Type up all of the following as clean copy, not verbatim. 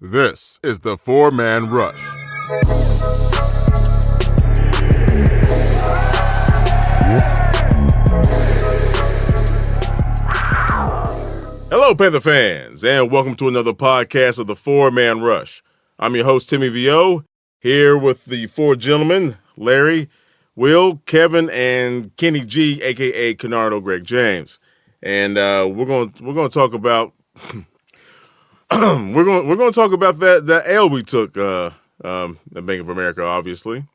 This is the Four-Man Rush. Hello, Panther fans, and welcome to another podcast of the Four-Man Rush. I'm your host, Timmy V.O., here with the four gentlemen, Larry, Will, Kevin, and Kenny G, a.k.a. Kennardo Greg James. And we're going to talk about we're going to talk about that L we took at Bank of America. Obviously,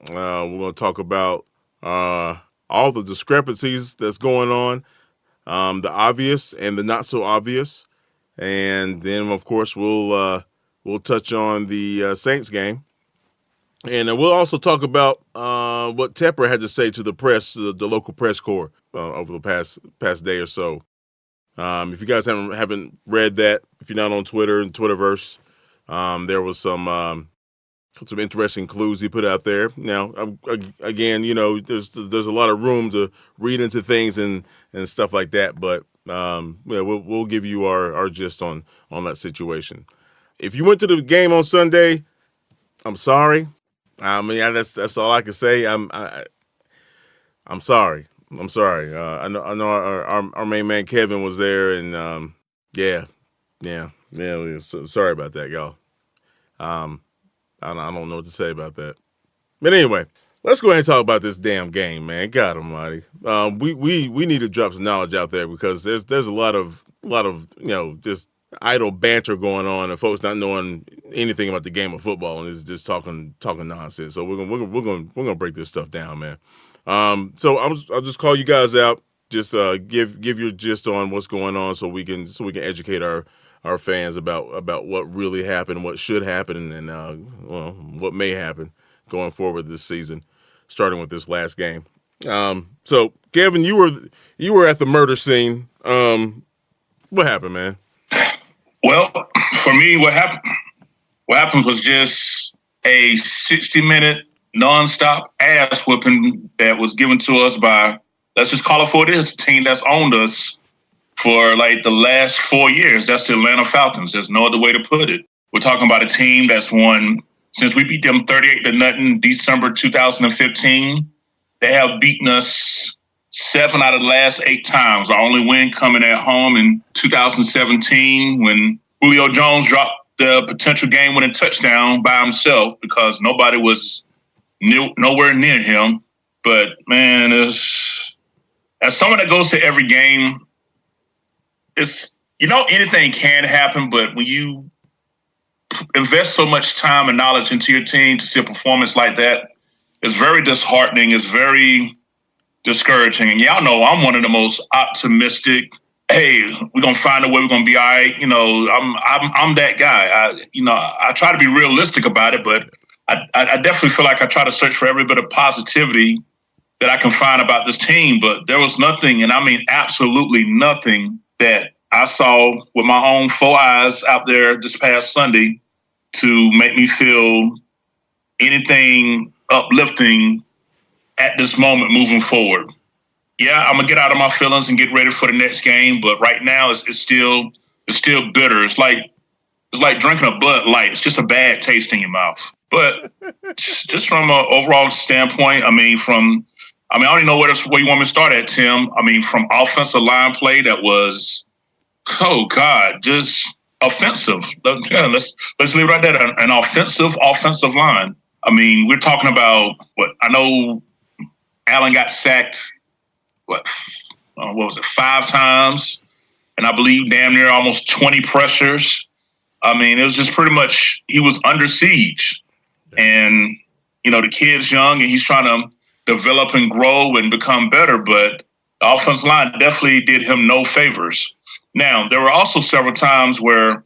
we're going to talk about all the discrepancies that's going on, the obvious and the not so obvious, and then of course we'll touch on the Saints game, and we'll also talk about what Toeffler had to say to the press, the local press corps over the past day or so. If you guys haven't read that, if you're not on Twitter and Twitterverse, there was some interesting clues he put out there. Now, again, you know, there's a lot of room to read into things and stuff like that, but we'll give you our gist on that situation. If you went to the game on Sunday, I'm sorry. I mean, that's all I can say. I'm sorry. I'm sorry. I know our main man Kevin was there, and sorry about that, y'all. I don't know what to say about that. But anyway, let's go ahead and talk about this damn game, man. God Almighty. We need to drop some knowledge out there because there's a lot of just idle banter going on and folks not knowing anything about the game of football and is just talking nonsense. So we're gonna break this stuff down, man. So I'll just call you guys out. Just give your gist on what's going on, so we can educate our fans about what really happened, what should happen, and what may happen going forward this season, starting with this last game. So Kevin, you were at the murder scene. What happened, man? Well, for me, what happened was just a 60-minute nonstop ass whooping that was given to us by, let's just call it for what it is, the team that's owned us for like the last 4 years. That's the Atlanta Falcons. There's no other way to put it. We're talking about a team that's won, since we beat them 38-0 December 2015. They have beaten us 7 out of the last 8 times. Our only win coming at home in 2017 when Julio Jones dropped the potential game-winning touchdown by himself because nobody was nowhere near him. But man, as someone that goes to every game, anything can happen, but when you invest so much time and knowledge into your team to see a performance like that, it's very disheartening. It's very discouraging. And y'all know I'm one of the most optimistic, hey, we're gonna find a way, we're gonna be all right. You know, I'm that guy. I try to be realistic about it, but I definitely feel like I try to search for every bit of positivity that I can find about this team. But there was nothing, and I mean absolutely nothing, that I saw with my own 4 eyes out there this past Sunday to make me feel anything uplifting at this moment moving forward. Yeah, I'm gonna get out of my feelings and get ready for the next game, but right now it's still bitter. It's like drinking a Bud Light. It's just a bad taste in your mouth. But just from an overall standpoint, I don't even know where you want me to start at, Tim. I mean, from offensive line play that was, oh God, just offensive. Yeah, let's leave it right there. An offensive line. I mean, we're talking about I know Allen got sacked, 5 times, and I believe damn near almost 20 pressures. I mean, it was just pretty much, he was under siege. And, the kid's young and he's trying to develop and grow and become better, but the offensive line definitely did him no favors. Now, there were also several times where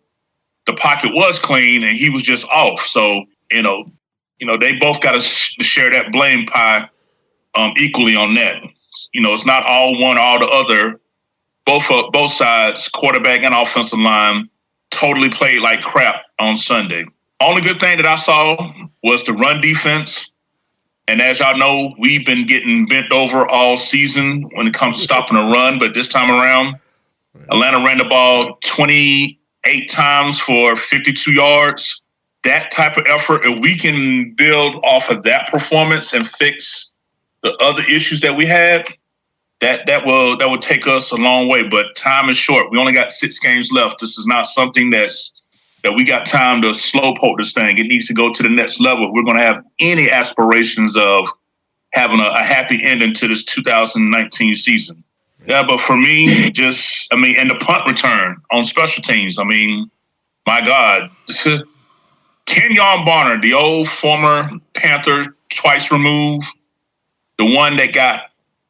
the pocket was clean and he was just off. So, they both got to share that blame pie equally on that. It's not all one or all the other. Both sides, quarterback and offensive line, totally played like crap on Sunday. Only good thing that I saw was the run defense. And as y'all know, we've been getting bent over all season when it comes to stopping a run. But this time around, Atlanta ran the ball 28 8 times for 52 yards. That type of effort, if we can build off of that performance and fix the other issues that we had, that will take us a long way. But time is short. We only got 6 games left. This is not something that we got time to slow poke this thing. It needs to go to the next level. We're going to have any aspirations of having a happy ending to this 2019 season. Yeah, but for me, and the punt return on special teams. I mean, my God, Kenyon Barner, the old former Panther, twice removed, the one that got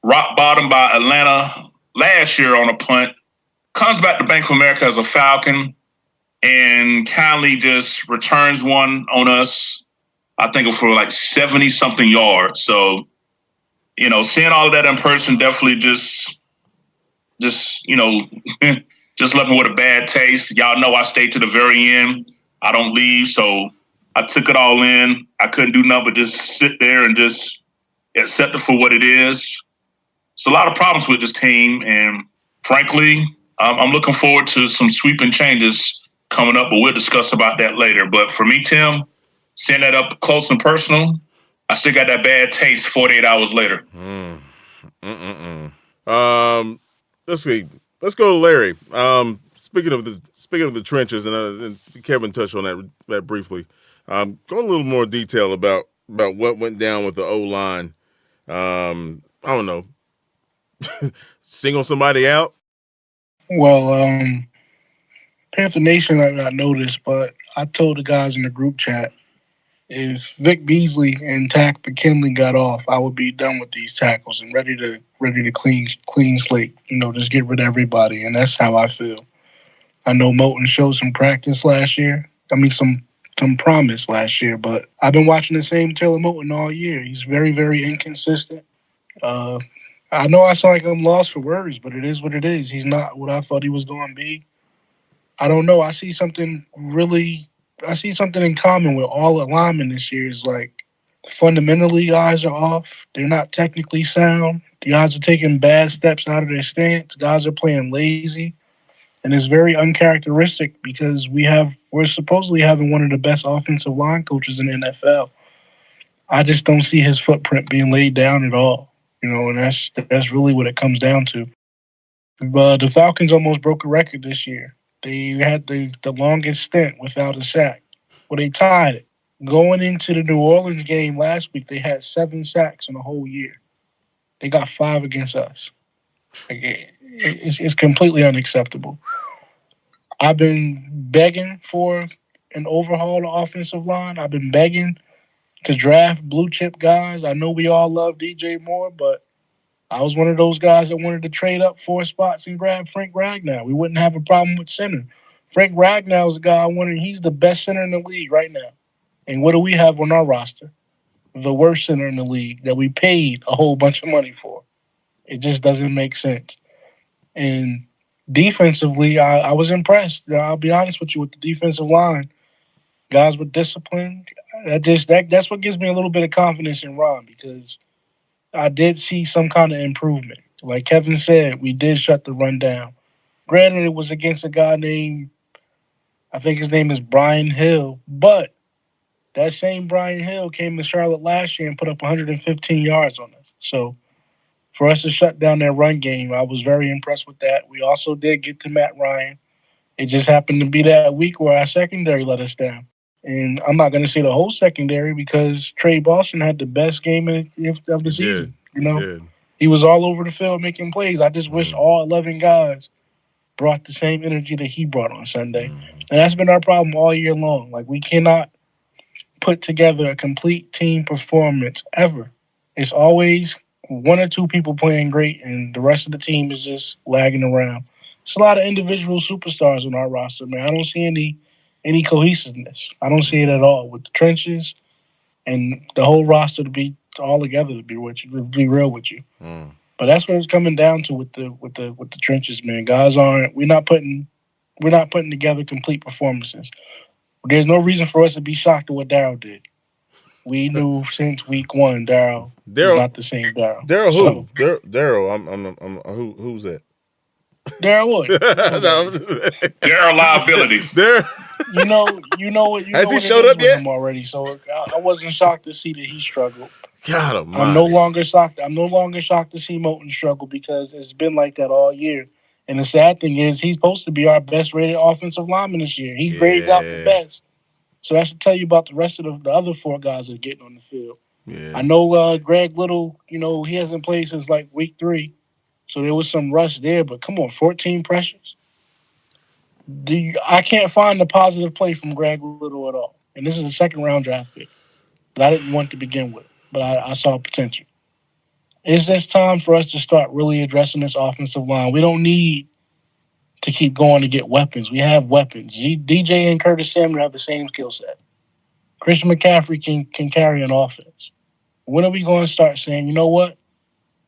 rock bottom by Atlanta last year on a punt, comes back to Bank of America as a Falcon and kindly just returns one on us, I think for like 70-something yards. So, seeing all of that in person definitely just left me with a bad taste. Y'all know I stayed to the very end. I don't leave, so I took it all in. I couldn't do nothing but just sit there and just accept it for what it is. It's a lot of problems with this team, and frankly, I'm looking forward to some sweeping changes coming up, but we'll discuss about that later. But for me, Tim, seeing that up close and personal, I still got that bad taste 48 hours later. Let's see. Let's go to Larry. Speaking of the trenches, and Kevin touched on that briefly. Go a little more detail about what went down with the O-line. I don't know. Single somebody out? Well, Panther Nation might not notice, but I told the guys in the group chat, if Vic Beasley and Tack McKinley got off, I would be done with these tackles and ready to clean slate. Just get rid of everybody, and that's how I feel. I know Moton showed some practice last year. I mean, some promise last year, but I've been watching the same Taylor Moton all year. He's very, very inconsistent. I know I sound like I'm lost for words, but it is what it is. He's not what I thought he was going to be. I don't know. I see something in common with all the linemen this year. Is like fundamentally guys are off. They're not technically sound. The guys are taking bad steps out of their stance. Guys are playing lazy. And it's very uncharacteristic because we're supposedly having one of the best offensive line coaches in the NFL. I just don't see his footprint being laid down at all. And that's really what it comes down to. But the Falcons almost broke a record this year. They had the longest stint without a sack. Well, they tied it. Going into the New Orleans game last week, they had 7 sacks in a whole year. They got 5 against us. It's completely unacceptable. I've been begging for an overhaul of the offensive line. I've been begging to draft blue chip guys. I know we all love DJ Moore, but I was one of those guys that wanted to trade up 4 spots and grab Frank Ragnow. We wouldn't have a problem with center. Frank Ragnow is a guy I wanted. He's the best center in the league right now. And what do we have on our roster? The worst center in the league that we paid a whole bunch of money for. It just doesn't make sense. And defensively, I was impressed. I'll be honest with you, with the defensive line. Guys with discipline. That's what gives me a little bit of confidence in Ron, because I did see some kind of improvement. Like Kevin said, we did shut the run down. Granted, it was against a guy named, I think his name is Brian Hill, but that same Brian Hill came to Charlotte last year and put up 115 yards on us. So for us to shut down their run game, I was very impressed with that. We also did get to Matt Ryan. It just happened to be that week where our secondary let us down. And I'm not going to say the whole secondary, because Trey Boston had the best game of the season. He was all over the field making plays. I just wish all 11 guys brought the same energy that he brought on Sunday. And that's been our problem all year long. Like, we cannot put together a complete team performance ever. It's always 1 or 2 people playing great, and the rest of the team is just lagging around. It's a lot of individual superstars on our roster, man. I don't see any cohesiveness. I don't see it at all with the trenches and the whole roster to be all together, to be real with you. But that's what it's coming down to with the trenches, man. Guys we're not putting together complete performances. There's no reason for us to be shocked at what Darryl did. We knew since week 1 Darryl is not the same Darryl. Darryl who? Darryl, who's that? Darren Wood. No. They're a liability. There. You know what? Has he what showed it is up with yet? him already. So I wasn't shocked to see that he struggled. God I'm almighty. no longer shocked. I'm no longer shocked to see Moton struggle because it's been like that all year. And the sad thing is, he's supposed to be our best rated offensive lineman this year. He grades out the best. So that should tell you about the rest of the other four guys that are getting on the field. Yeah. I know Greg Little, he hasn't played since like week 3. So there was some rush there, but come on, 14 pressures. I can't find the positive play from Greg Little at all. And this is a second-round draft pick that I didn't want to begin with, but I saw potential. It's just time for us to start really addressing this offensive line. We don't need to keep going to get weapons. We have weapons. DJ and Curtis Samuel have the same skill set. Christian McCaffrey can carry an offense. When are we going to start saying, you know what?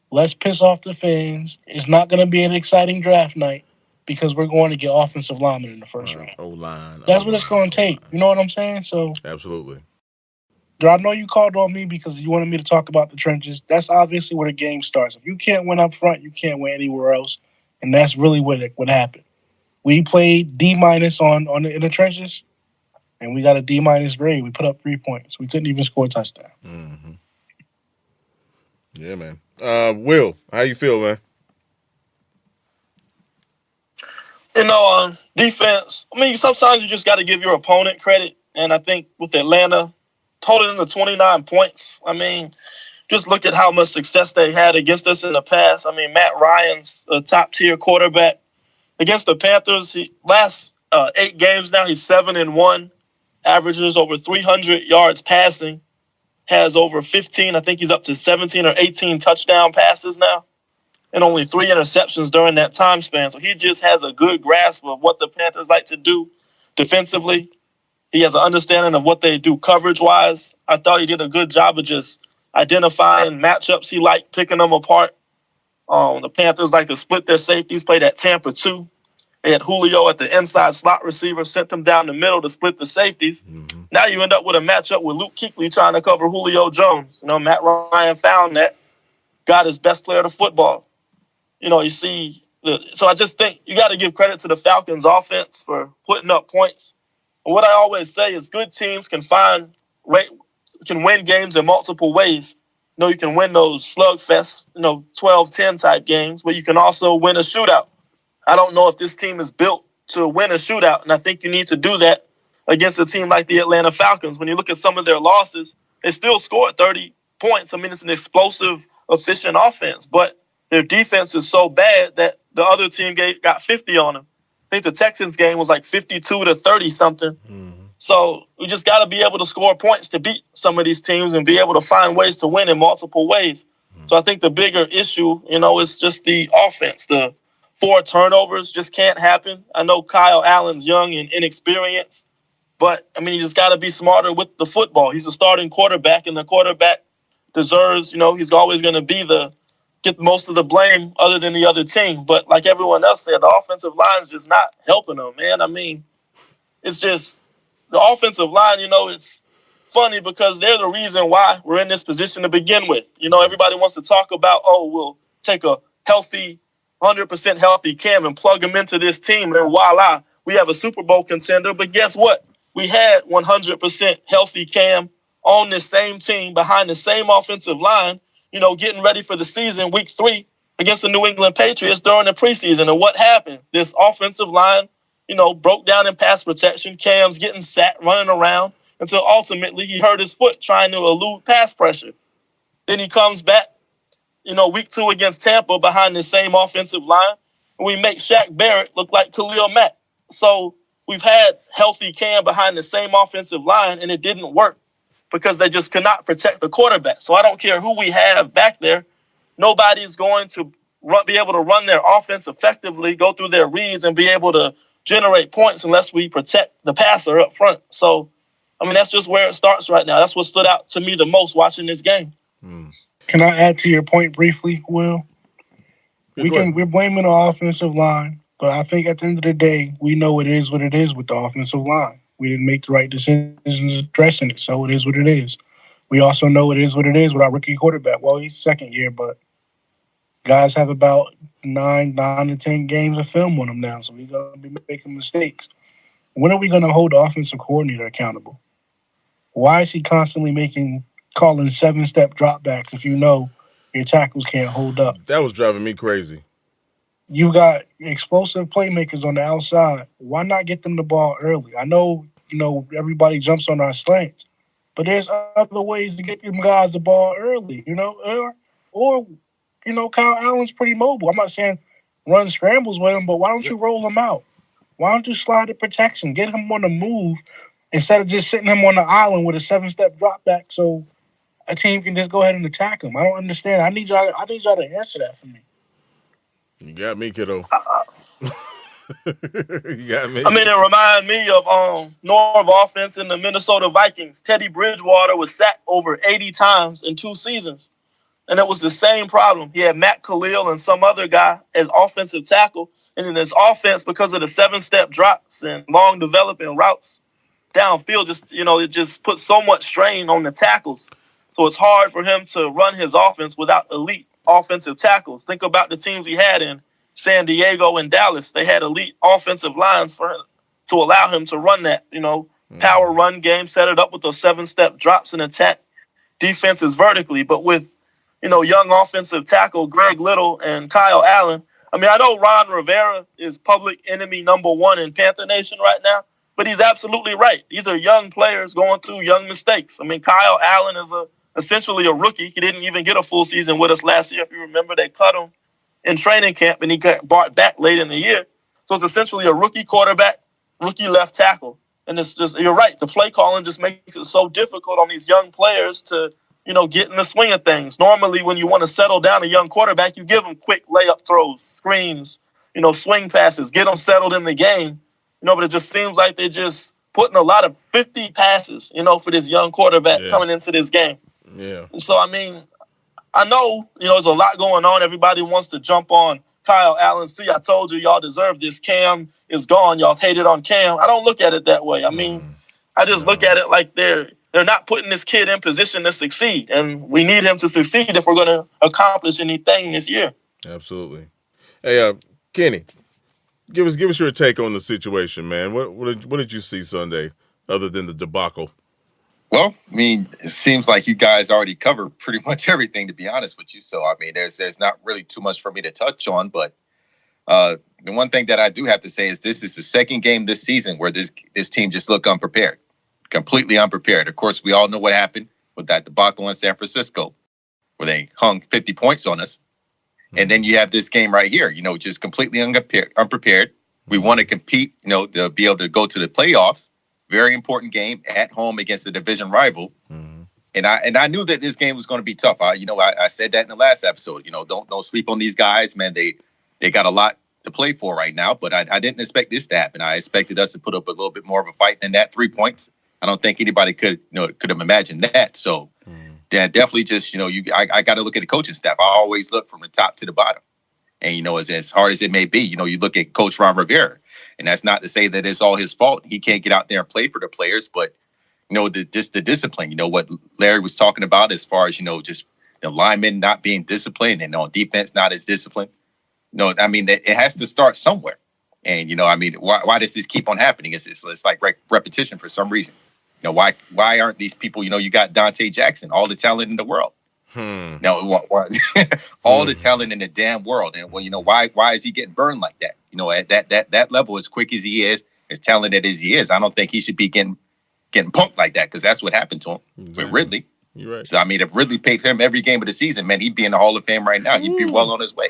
Let's piss off the fans. It's not going to be an exciting draft night because we're going to get offensive linemen in the first round. O-line. That's what it's going to take. You know what I'm saying? So absolutely. I know you called on me because you wanted me to talk about the trenches. That's obviously where the game starts. If you can't win up front, you can't win anywhere else. And that's really what happened. We played D- in the trenches, and we got a D- grade. We put up 3 points. We couldn't even score a touchdown. Mm-hmm. Yeah, man. Will, how you feel, man? Defense, sometimes you just got to give your opponent credit. And I think with Atlanta, holding in the 29 points, just look at how much success they had against us in the past. Matt Ryan's a top-tier quarterback. Against the Panthers, last 8 games now, he's 7-1, averages over 300 yards passing, has over 15, I think he's up to 17 or 18 touchdown passes now, and only 3 interceptions during that time span. So he just has a good grasp of what the Panthers like to do defensively. He has an understanding of what they do coverage-wise. I thought he did a good job of just identifying matchups he liked, picking them apart. The Panthers like to split their safeties, played at Tampa too. They had Julio at the inside slot receiver, sent them down the middle to split the safeties. Mm-hmm. Now you end up with a matchup with Luke Kuechly trying to cover Julio Jones. Matt Ryan found that, got his best player of football. So I just think you got to give credit to the Falcons offense for putting up points. What I always say is good teams can win games in multiple ways. You can win those slugfests, 12-10 type games, but you can also win a shootout. I don't know if this team is built to win a shootout, and I think you need to do that against a team like the Atlanta Falcons. When you look at some of their losses, they still scored 30 points. It's an explosive, efficient offense, but their defense is so bad that the other team got 50 on them. I think the Texans game was like 52-30 something. Mm-hmm. So we just got to be able to score points to beat some of these teams and be able to find ways to win in multiple ways. Mm-hmm. So I think the bigger issue, is just the offense. The 4 turnovers just can't happen. I know Kyle Allen's young and inexperienced, but, you just got to be smarter with the football. He's a starting quarterback, and the quarterback deserves, he's always going to get most of the blame other than the other team. But like everyone else said, the offensive line is just not helping them, man. It's just the offensive line, it's funny because they're the reason why we're in this position to begin with. Everybody wants to talk about, we'll take a 100% healthy Cam and plug him into this team, and voila, we have a Super Bowl contender. But guess what? We had 100% healthy Cam on this same team behind the same offensive line, getting ready for the season, week 3 against the New England Patriots during the preseason. And what happened? This offensive line, broke down in pass protection. Cam's getting sacked, running around until ultimately he hurt his foot trying to elude pass pressure. Then he comes back, week 2 against Tampa behind the same offensive line, and we make Shaq Barrett look like Khalil Mack. So we've had healthy Cam behind the same offensive line, and it didn't work because they just could not protect the quarterback. So I don't care who we have back there. Nobody's going to be able to run their offense effectively, go through their reads, and be able to generate points unless we protect the passer up front. So, that's just where it starts right now. That's what stood out to me the most watching this game. Can I add to your point briefly, Will? We're blaming the offensive line, but I think at the end of the day, we know it is what it is with the offensive line. We didn't make the right decisions addressing it, so it is what it is. We also know it is what it is with our rookie quarterback. Well, he's second year, but Guys have about 9 to 10 games of film on them now, so he's gonna be making mistakes. When are we gonna hold the offensive coordinator accountable? Why is he constantly calling 7-step dropbacks if you know your tackles can't hold up? That was driving me crazy. You got explosive playmakers on the outside. Why not get them the ball early? I know, everybody jumps on our slants, but there's other ways to get them guys the ball early, or Kyle Allen's pretty mobile. I'm not saying run scrambles with him, but why don't you roll him out? Why don't you slide the protection? Get him on the move instead of just sitting him on the island with a 7-step drop back so a team can just go ahead and attack him. I don't understand. I need y'all to answer that for me. You got me, kiddo. You got me. I mean, it reminded me of Norv offense in the Minnesota Vikings. Teddy Bridgewater was sacked over 80 times in 2 seasons. And it was the same problem. He had Matt Khalil and some other guy as offensive tackle. And in his offense, because of the 7-step drops and long developing routes downfield, it just puts so much strain on the tackles. So it's hard for him to run his offense without elite offensive tackles. Think about the teams he had in San Diego and Dallas. They had elite offensive lines for him to allow him to run that, power run game, set it up with those 7-step drops and attack defenses vertically. But with, young offensive tackle Greg Little and Kyle Allen, I mean, I know Ron Rivera is public enemy number 1 in Panther Nation right now, but he's absolutely right. These are young players going through young mistakes. I mean, Kyle Allen is essentially a rookie. He didn't even get a full season with us last year. If you remember, they cut him in training camp, and he got brought back late in the year. So it's essentially a rookie quarterback, rookie left tackle. And it's just, you're right, the play calling just makes it so difficult on these young players to, get in the swing of things. Normally, when you want to settle down a young quarterback, you give them quick layup throws, screens, swing passes, get them settled in the game. But it just seems like they're just putting a lot of 50 passes, for this young quarterback coming into this game. Yeah. And so, I mean, I know, there's a lot going on. Everybody wants to jump on Kyle Allen. See, I told you, y'all deserve this. Cam is gone. Y'all hated on Cam. I don't look at it that way. I mean, I just look at it like they're not putting this kid in position to succeed. And we need him to succeed if we're going to accomplish anything this year. Absolutely. Hey, Kenny, give us your take on the situation, man. What did you see Sunday other than the debacle? Well, I mean, it seems like you guys already covered pretty much everything, to be honest with you. So, I mean, there's not really too much for me to touch on. But the one thing that I do have to say is this is the second game this season where this team just looked unprepared, completely unprepared. Of course, we all know what happened with that debacle in San Francisco where they hung 50 points on us. And then you have this game right here, just completely unprepared. We want to compete, to be able to go to the playoffs. Very important game at home against a division rival. Mm-hmm. And I knew that this game was going to be tough. I said that in the last episode. Don't sleep on these guys, man. They got a lot to play for right now. But I didn't expect this to happen. I expected us to put up a little bit more of a fight than that. 3 points. I don't think anybody could have imagined that. So definitely just I got to look at the coaching staff. I always look from the top to the bottom. And as hard as it may be, you look at Coach Ron Rivera. And that's not to say that it's all his fault. He can't get out there and play for the players, but the discipline. What Larry was talking about as far as just the linemen not being disciplined and on defense not as disciplined. I mean it has to start somewhere. And why does this keep on happening? It's like repetition for some reason. Why aren't these people? You got Dante Jackson, all the talent in the world. Now, all the talent in the damn world, and why is he getting burned like that? At that level, as quick as he is, as talented as he is, I don't think he should be getting punked like that because that's what happened to him with Ridley. You're right. So if Ridley paid him every game of the season, man, he'd be in the Hall of Fame right now. He'd be well on his way.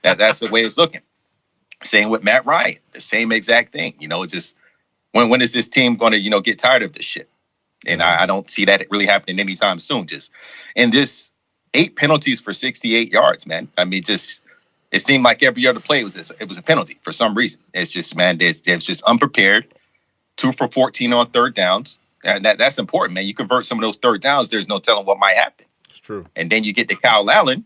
That's the way it's looking. Same with Matt Ryan, the same exact thing. Just when is this team going to get tired of this shit? And I don't see that really happening anytime soon. And this 8 penalties for 68 yards, man. I mean, it seemed like every other play was a penalty for some reason. It's just, man, it's just unprepared. 2 for 14 on third downs. And that's important, man. You convert some of those third downs, there's no telling what might happen. It's true. And then you get to Kyle Allen.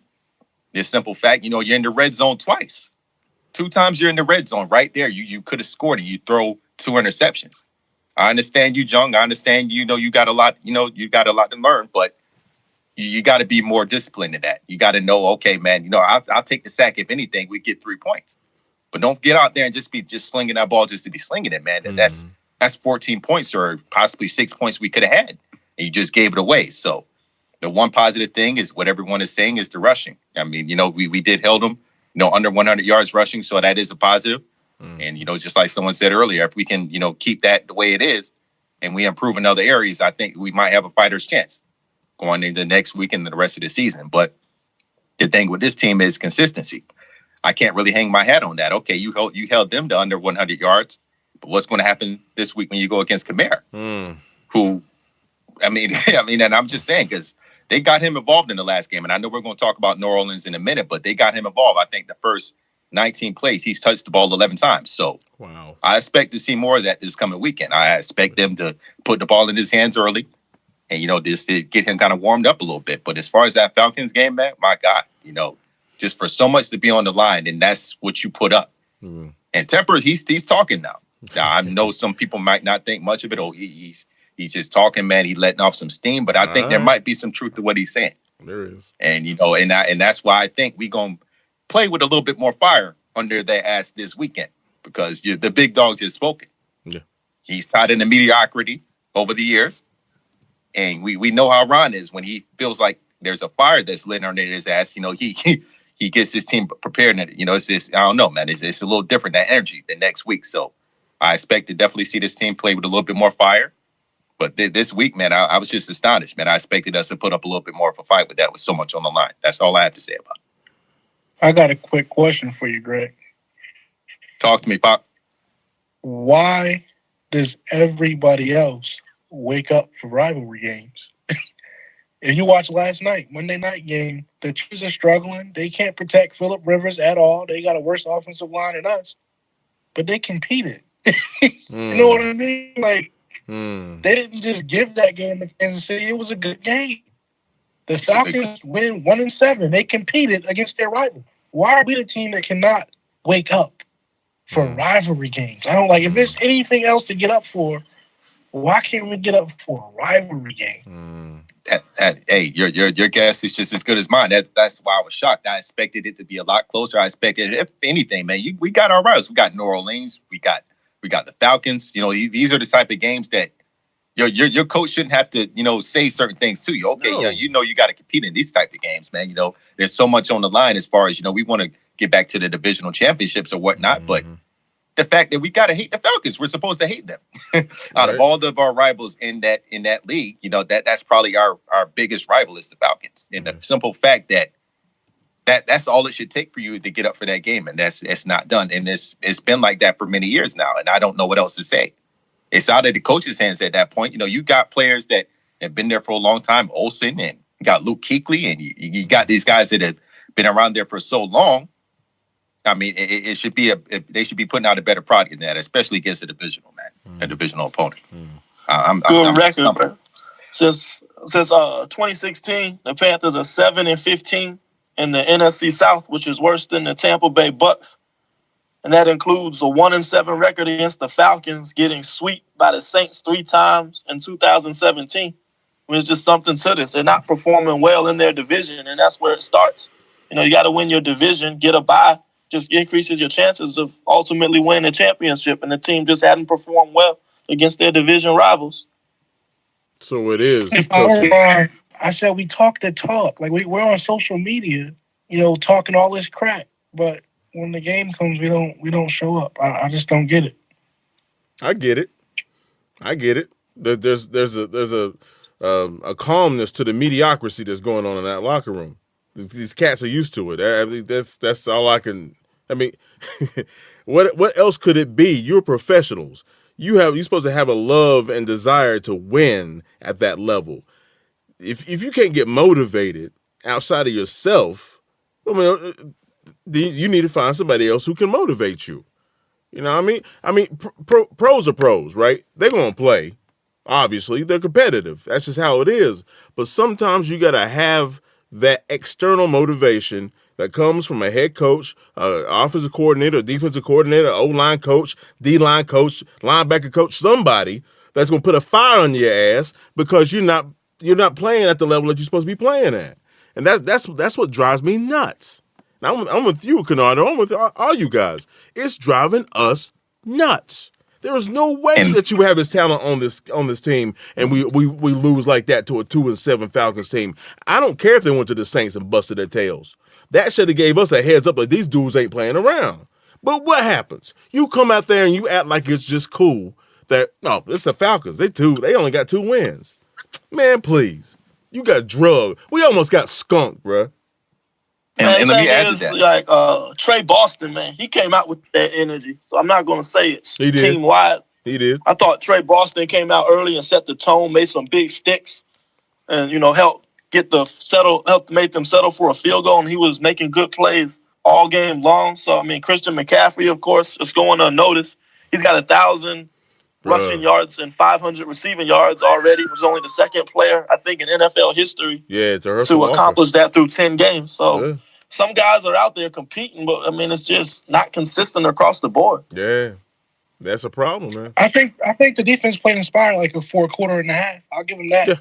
This simple fact, you're in the red zone twice. 2 times you're in the red zone right there. You could have scored and you throw 2 interceptions. I understand you, Jung. I understand, you got a lot, you got a lot to learn, but You got to be more disciplined in that. You got to know, okay, man, I'll take the sack. If anything, we get 3 points. But don't get out there and just be slinging that ball just to be slinging it, man. That's 14 points or possibly 6 points we could have had. And you just gave it away. So the one positive thing is what everyone is saying is the rushing. I mean, we did held them, under 100 yards rushing. So that is a positive. And, just like someone said earlier, if we can, keep that the way it is and we improve in other areas, I think we might have a fighter's chance going into the next week and the rest of the season. But the thing with this team is consistency. I can't really hang my hat on that. Okay, you held them to under 100 yards, but what's going to happen this week when you go against Kamara? Who, and I'm just saying because they got him involved in the last game, and I know we're going to talk about New Orleans in a minute, but they got him involved. I think the first 19 plays, he's touched the ball 11 times. So wow. I expect to see more of that this coming weekend. I expect them to put the ball in his hands early and, just to get him kind of warmed up a little bit. But as far as that Falcons game, man, my God, just for so much to be on the line, and that's what you put up. And Temper, he's talking now. Now, I know some people might not think much of it. Oh, he's just talking, man. He's letting off some steam, but I think there might be some truth to what he's saying. There is. And, and that's why I think we're going to play with a little bit more fire under their ass this weekend because the big dog just spoken. Yeah. He's tied into mediocrity over the years. And we know how Ron is when he feels like there's a fire that's lit under his ass. He gets his team prepared. And, it's just, I don't know, man. It's a little different, that energy the next week. So I expect to definitely see this team play with a little bit more fire. But this week, man, I was just astonished, man. I expected us to put up a little bit more of a fight with that with so much on the line. That's all I have to say about it. I got a quick question for you, Greg. Talk to me, Pop. Why does everybody else wake up for rivalry games? If you watch last night, Monday night game, the Chiefs are struggling. They can't protect Phillip Rivers at all. They got a worse offensive line than us, but they competed. You know what I mean? Like, they didn't just give that game to Kansas City. It was a good game. The Falcons win 1-7. They competed against their rival. Why are we the team that cannot wake up for rivalry games? I don't like, if there's anything else to get up for, why can't we get up for a rivalry game? Hey, your guess is just as good as mine. That's why I was shocked. I expected it to be a lot closer. I expected, if anything, man, we got our rivals. We got New Orleans. We got the Falcons. These are the type of games that your coach shouldn't have to, say certain things to you. Okay, no. You got to compete in these type of games, man. There's so much on the line as far as, we want to get back to the divisional championships or whatnot, but the fact that we got to hate the Falcons, we're supposed to hate them. Out of all of our rivals in that league, that's probably our biggest rival is the Falcons. And the simple fact that's all it should take for you to get up for that game, and it's not done. And it's been like that for many years now, and I don't know what else to say. It's out of the coach's hands at that point. You got players that have been there for a long time, Olsen, and you got Luke Kuechly, and you got these guys that have been around there for so long. I mean, it should be they should be putting out a better product than that, especially against a divisional opponent. Good record. Since 2016, the Panthers are 7-15 in the NFC South, which is worse than the Tampa Bay Bucks. And that includes a 1-7 record against the Falcons, getting swept by the Saints 3 times in 2017. It's just something to this. They're not performing well in their division, and that's where it starts. You got to win your division, get a bye, just increases your chances of ultimately winning a championship, and the team just hadn't performed well against their division rivals. So it is. I said we talk the talk. Like, we're on social media, talking all this crap, but when the game comes, we don't show up. I just don't get it. I get it. There's a calmness to the mediocrity that's going on in that locker room. These cats are used to it. I mean, that's all I can. I mean, what else could it be? You're professionals. You're supposed to have a love and desire to win at that level. If you can't get motivated outside of yourself, I mean, you need to find somebody else who can motivate you. You know what I mean? Pros are pros, right? They're going to play. Obviously, they're competitive. That's just how it is. But sometimes you got to have that external motivation that comes from a head coach, offensive coordinator, defensive coordinator, O-line coach, D-line coach, linebacker coach, somebody that's going to put a fire on your ass because you're not you're not playing at the level that you're supposed to be playing at, and that's what drives me nuts. Now I'm with you, Canardo. I'm with all you guys. It's driving us nuts. There is no way that you have this talent on this team, and we lose like that to a 2-7 Falcons team. I don't care if they went to the Saints and busted their tails. That should have gave us a heads up like these dudes ain't playing around. But what happens? You come out there and you act like it's just cool that no, it's the Falcons. They only got 2 wins. Man, please. You got drugged. We almost got skunked, bruh. And let me add to that. Like Trey Boston, man, he came out with that energy. So I'm not going to say it's team wide. He did. I thought Trey Boston came out early and set the tone, made some big sticks, and helped made them settle for a field goal. And he was making good plays all game long. So I mean, Christian McCaffrey, of course, is going unnoticed. He's got 1,000 rushing yards and 500 receiving yards already. Was only the second player, I think, in NFL history to accomplish that through 10 games. So some guys are out there competing, but I mean, it's just not consistent across the board. Yeah, that's a problem, man. I think the defense played inspired like for a quarter and a half. I'll give them that. Yeah.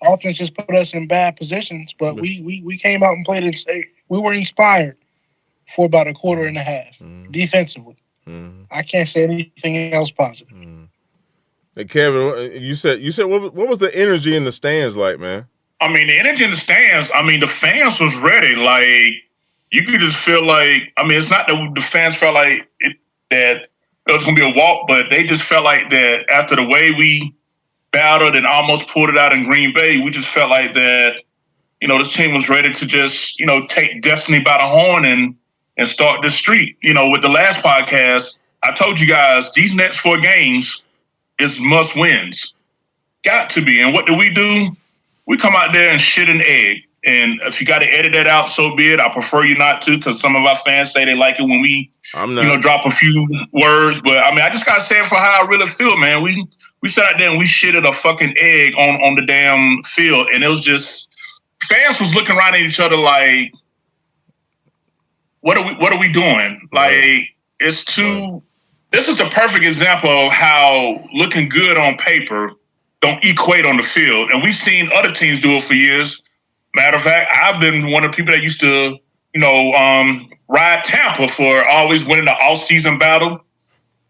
Offense just put us in bad positions, but we came out and played it. We were inspired for about a quarter and a half defensively. I can't say anything else positive. Hey, Kevin, you said what was the energy in the stands like, man? I mean, the energy in the stands, I mean, the fans was ready. Like, you could just feel like, I mean, it's not that the fans felt like that it was going to be a walk, but they just felt like that after the way we battled and almost pulled it out in Green Bay, we just felt like that, this team was ready to just, take destiny by the horn and start the streak. With the last podcast, I told you guys, these next 4 games is must wins. Got to be. And what do? We come out there and shit an egg. And if you got to edit that out, so be it. I prefer you not to, because some of our fans say they like it when we, drop a few words. But I mean, I just got to say it for how I really feel, man. We sat out there and we shitted a fucking egg on the damn field. And it was just, fans was looking around at each other like, what are we doing? Like, it's too, this is the perfect example of how looking good on paper don't equate on the field. And we've seen other teams do it for years. Matter of fact, I've been one of the people that used to, ride Tampa for always winning the all-season battle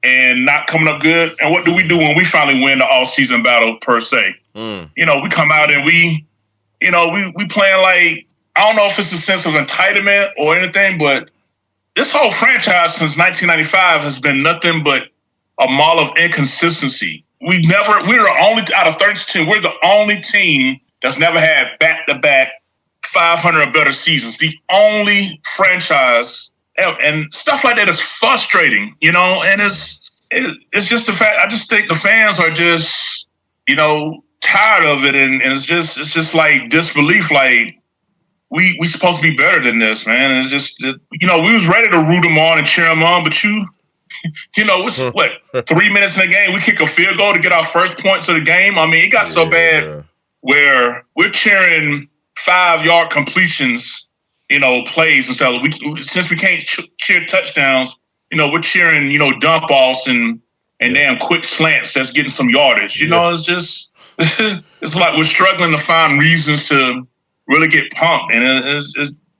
and not coming up good. And what do we do when we finally win the all-season battle per se? We come out and we playing like, I don't know if it's a sense of entitlement or anything, but this whole franchise since 1995 has been nothing but a mall of inconsistency. We're the only, out of 32, we're the only team that's never had back-to-back 500 or better seasons. The only franchise, and stuff like that is frustrating, and it's just the fact, I just think the fans are just, tired of it, and it's just like disbelief, like, we supposed to be better than this, man. And it's just, we was ready to root them on and cheer them on, but it's what, 3 minutes in the game, we kick a field goal to get our first points of the game. I mean, it got so bad where we're cheering 5-yard completions, plays and stuff. Since we can't cheer touchdowns, we're cheering, dump offs and damn quick slants that's getting some yardage. It's just, it's like we're struggling to find reasons to really get pumped, and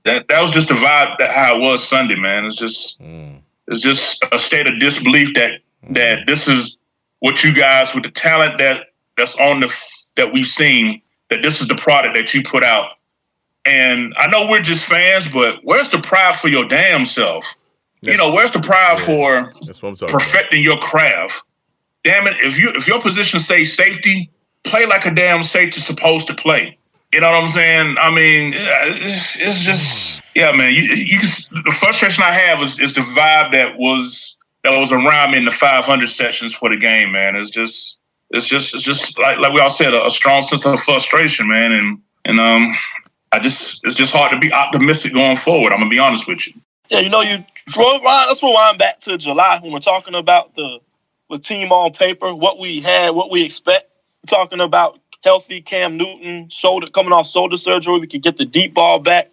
that was just the vibe that how it was Sunday, man. It's just a state of disbelief that this is what you guys, with the talent that's on that we've seen, that this is the product that you put out. And I know we're just fans, but where's the pride for your damn self? Where's the pride for perfecting your craft? Damn it, if your position says safety, play like a damn safety supposed to play. You know what I'm saying? I mean, it's just, man. You can, the frustration I have is the vibe that was around me in the 500 sessions for the game, man. It's just like we all said, a strong sense of frustration, man. And it's just hard to be optimistic going forward. I'm gonna be honest with you. Yeah, let's rewind back to July when we're talking about the team on paper, what we had, what we expect. We're talking about healthy Cam Newton, coming off shoulder surgery. We could get the deep ball back.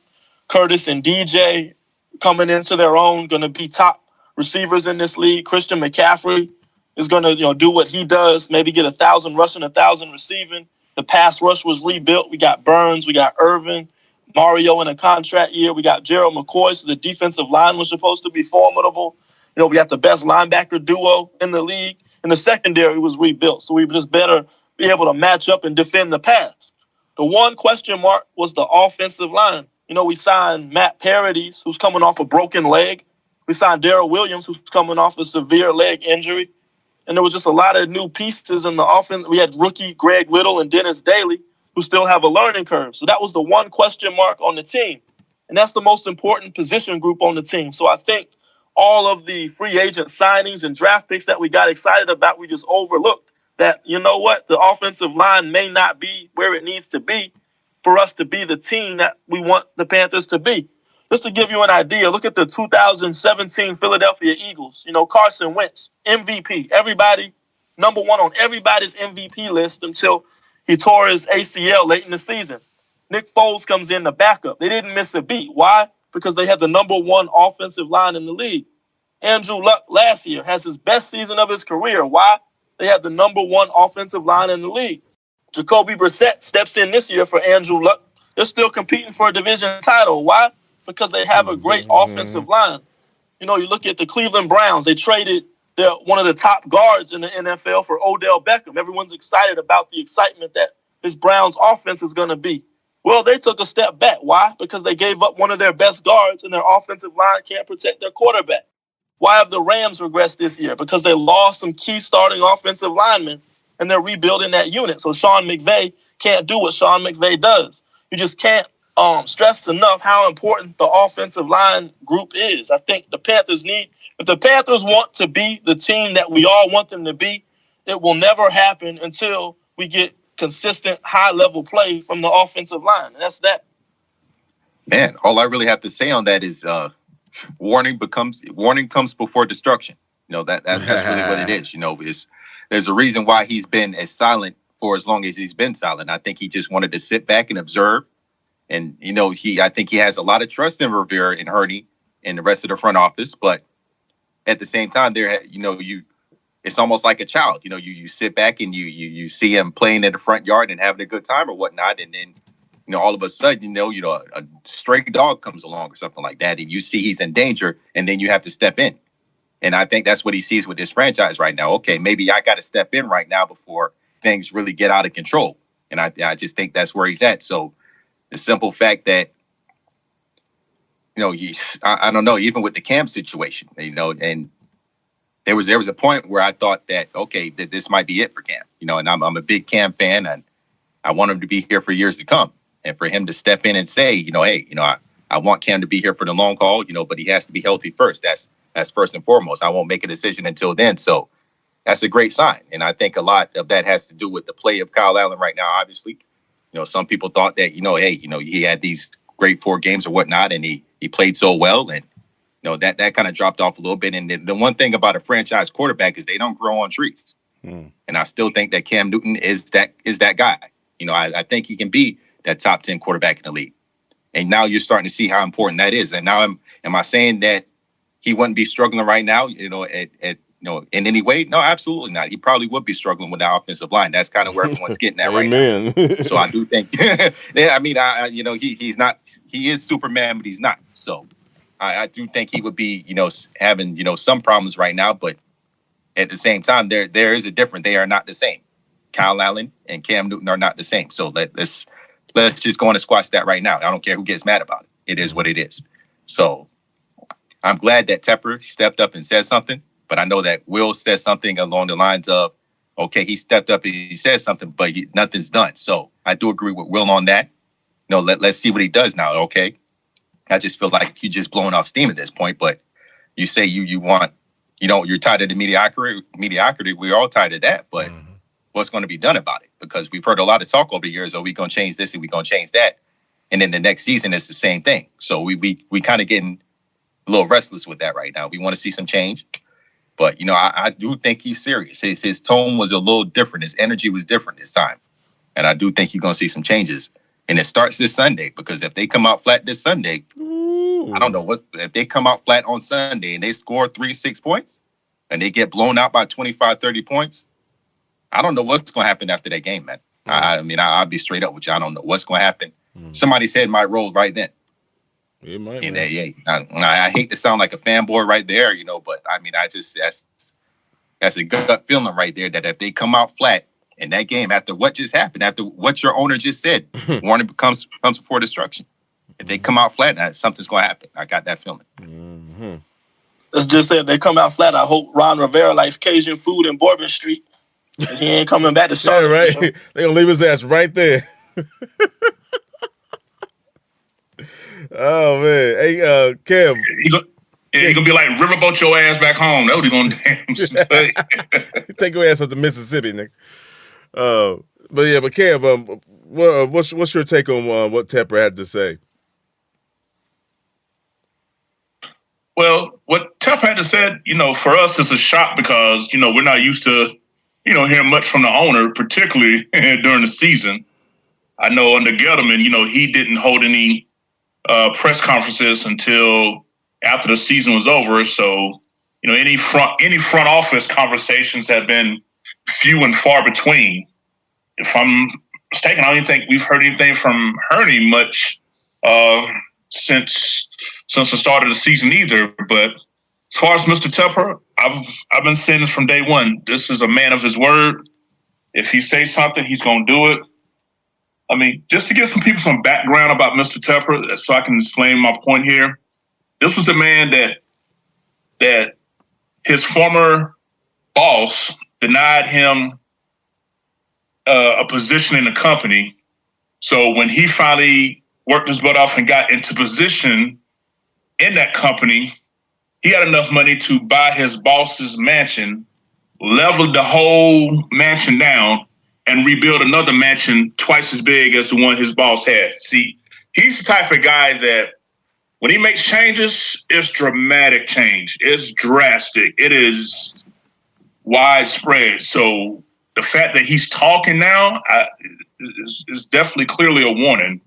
Curtis and DJ coming into their own, going to be top receivers in this league. Christian McCaffrey is going to do what he does, maybe get 1,000 rushing, 1,000 receiving. The pass rush was rebuilt. We got Burns, we got Irvin, Mario in a contract year. We got Gerald McCoy, so the defensive line was supposed to be formidable. We got the best linebacker duo in the league, and the secondary was rebuilt. So we just better be able to match up and defend the pass. The one question mark was the offensive line. We signed Matt Paradis, who's coming off a broken leg. We signed Darrell Williams, who's coming off a severe leg injury. And there was just a lot of new pieces in the offense. We had rookie Greg Little and Dennis Daly, who still have a learning curve. So that was the one question mark on the team. And that's the most important position group on the team. So I think all of the free agent signings and draft picks that we got excited about, we just overlooked that, the offensive line may not be where it needs to be for us to be the team that we want the Panthers to be. Just to give you an idea, look at the 2017 Philadelphia Eagles. Carson Wentz, MVP. Everybody, number one on everybody's MVP list until he tore his ACL late in the season. Nick Foles comes in the backup. They didn't miss a beat. Why? Because they had the number one offensive line in the league. Andrew Luck last year has his best season of his career. Why? They had the number one offensive line in the league. Jacoby Brissett steps in this year for Andrew Luck. They're still competing for a division title. Why? Because they have a great offensive line. You look at the Cleveland Browns. They traded one of the top guards in the NFL for Odell Beckham. Everyone's excited about the excitement that this Browns offense is going to be. Well, they took a step back. Why? Because they gave up one of their best guards and their offensive line can't protect their quarterback. Why have the Rams regressed this year? Because they lost some key starting offensive linemen and they're rebuilding that unit. So Sean McVay can't do what Sean McVay does. You just can't stress enough how important the offensive line group is. I think the Panthers if the Panthers want to be the team that we all want them to be, it will never happen until we get consistent high-level play from the offensive line. And that's that. Man, all I really have to say on that is warning comes before destruction. That's really what it is. There's a reason why he's been as silent for as long as he's been silent. I think he just wanted to sit back and observe. And, I think he has a lot of trust in Rivera and Hurney and the rest of the front office. But at the same time, it's almost like a child. You sit back and you see him playing in the front yard and having a good time or whatnot. And then, all of a sudden, a stray dog comes along or something like that. And you see he's in danger and then you have to step in. And I think that's what he sees with this franchise right now. Okay, maybe I got to step in right now before things really get out of control. And I just think that's where he's at. So the simple fact that, I don't know, even with the Cam situation, and there was a point where I thought that, okay, that this might be it for Cam, and I'm a big Cam fan and I want him to be here for years to come. And for him to step in and say, hey, I want Cam to be here for the long haul, but he has to be healthy first. That's first and foremost. I won't make a decision until then. So that's a great sign. And I think a lot of that has to do with the play of Kyle Allen right now, obviously. Some people thought that, he had these great 4 games or whatnot, and he played so well. And, that kind of dropped off a little bit. And the one thing about a franchise quarterback is they don't grow on trees. And I still think that Cam Newton is that guy. I think he can be that top 10 quarterback in the league. And now you're starting to see how important that is. And now am I saying that he wouldn't be struggling right now, in any way? No, absolutely not. He probably would be struggling with the offensive line. That's kind of where everyone's getting at right now. So I do think, he is Superman, but he's not. So I do think he would be, having, some problems right now. But at the same time, there is a difference. They are not the same. Kyle Allen and Cam Newton are not the same. So let's just go on and squash that right now. I don't care who gets mad about it. It is what it is. So I'm glad that Tepper stepped up and said something. But I know that Will said something along the lines of, okay, he stepped up and he said something, but nothing's done. So I do agree with Will on that. Let's see what he does now, okay? I just feel like you're just blowing off steam at this point. But you say you want, you're tired of the mediocrity. We're all tired of that. But what's going to be done about it? Because we've heard a lot of talk over the years, we're going to change this and we're going to change that. And then the next season, it's the same thing. So we kind of getting a little restless with that right now. We want to see some change. But, I do think he's serious. His tone was a little different. His energy was different this time. And I do think you're going to see some changes. And it starts this Sunday, because if they come out flat this Sunday, I don't know if they come out flat on Sunday and they score 3-6 points and they get blown out by 25, 30 points. I don't know what's going to happen after that game, man. I mean, I'll be straight up with you. I don't know what's going to happen. Somebody's head might roll right then. It might. And I hate to sound like a fanboy right there, but I mean, that's a gut feeling right there that if they come out flat in that game after what just happened, after what your owner just said, warning comes before destruction. If they come out flat, something's going to happen. I got that feeling. Mm-hmm. Let's just say if they come out flat, I hope Ron Rivera likes Cajun food in Bourbon Street. And he ain't coming back to Charlotte. Yeah, right. They gonna leave his ass right there. Oh man, hey, Kev. He gonna be like, riverboat your ass back home. That's what he gonna damn. Take your ass up to Mississippi, Nick. But Kev, what's your take on what Tepper had to say? Well, what Tepper had to say, for us is a shock because we're not used to hearing much from the owner, particularly during the season. I know under Gettleman, he didn't hold any press conferences until after the season was over. So, any front office conversations have been few and far between. If I'm mistaken, I don't think we've heard anything from Hurney much since the start of the season either. But as far as Mr. Tepper, I've been saying this from day one. This is a man of his word. If he says something, he's going to do it. I mean, just to give some people some background about Mr. Tepper, so I can explain my point here. This was the man that his former boss denied him a position in the company. So when he finally worked his butt off and got into position in that company, he had enough money to buy his boss's mansion, level the whole mansion down, and rebuild another mansion twice as big as the one his boss had. See, he's the type of guy that when he makes changes, it's dramatic change. It's drastic. It is widespread. So the fact that he's talking now is definitely clearly a warning.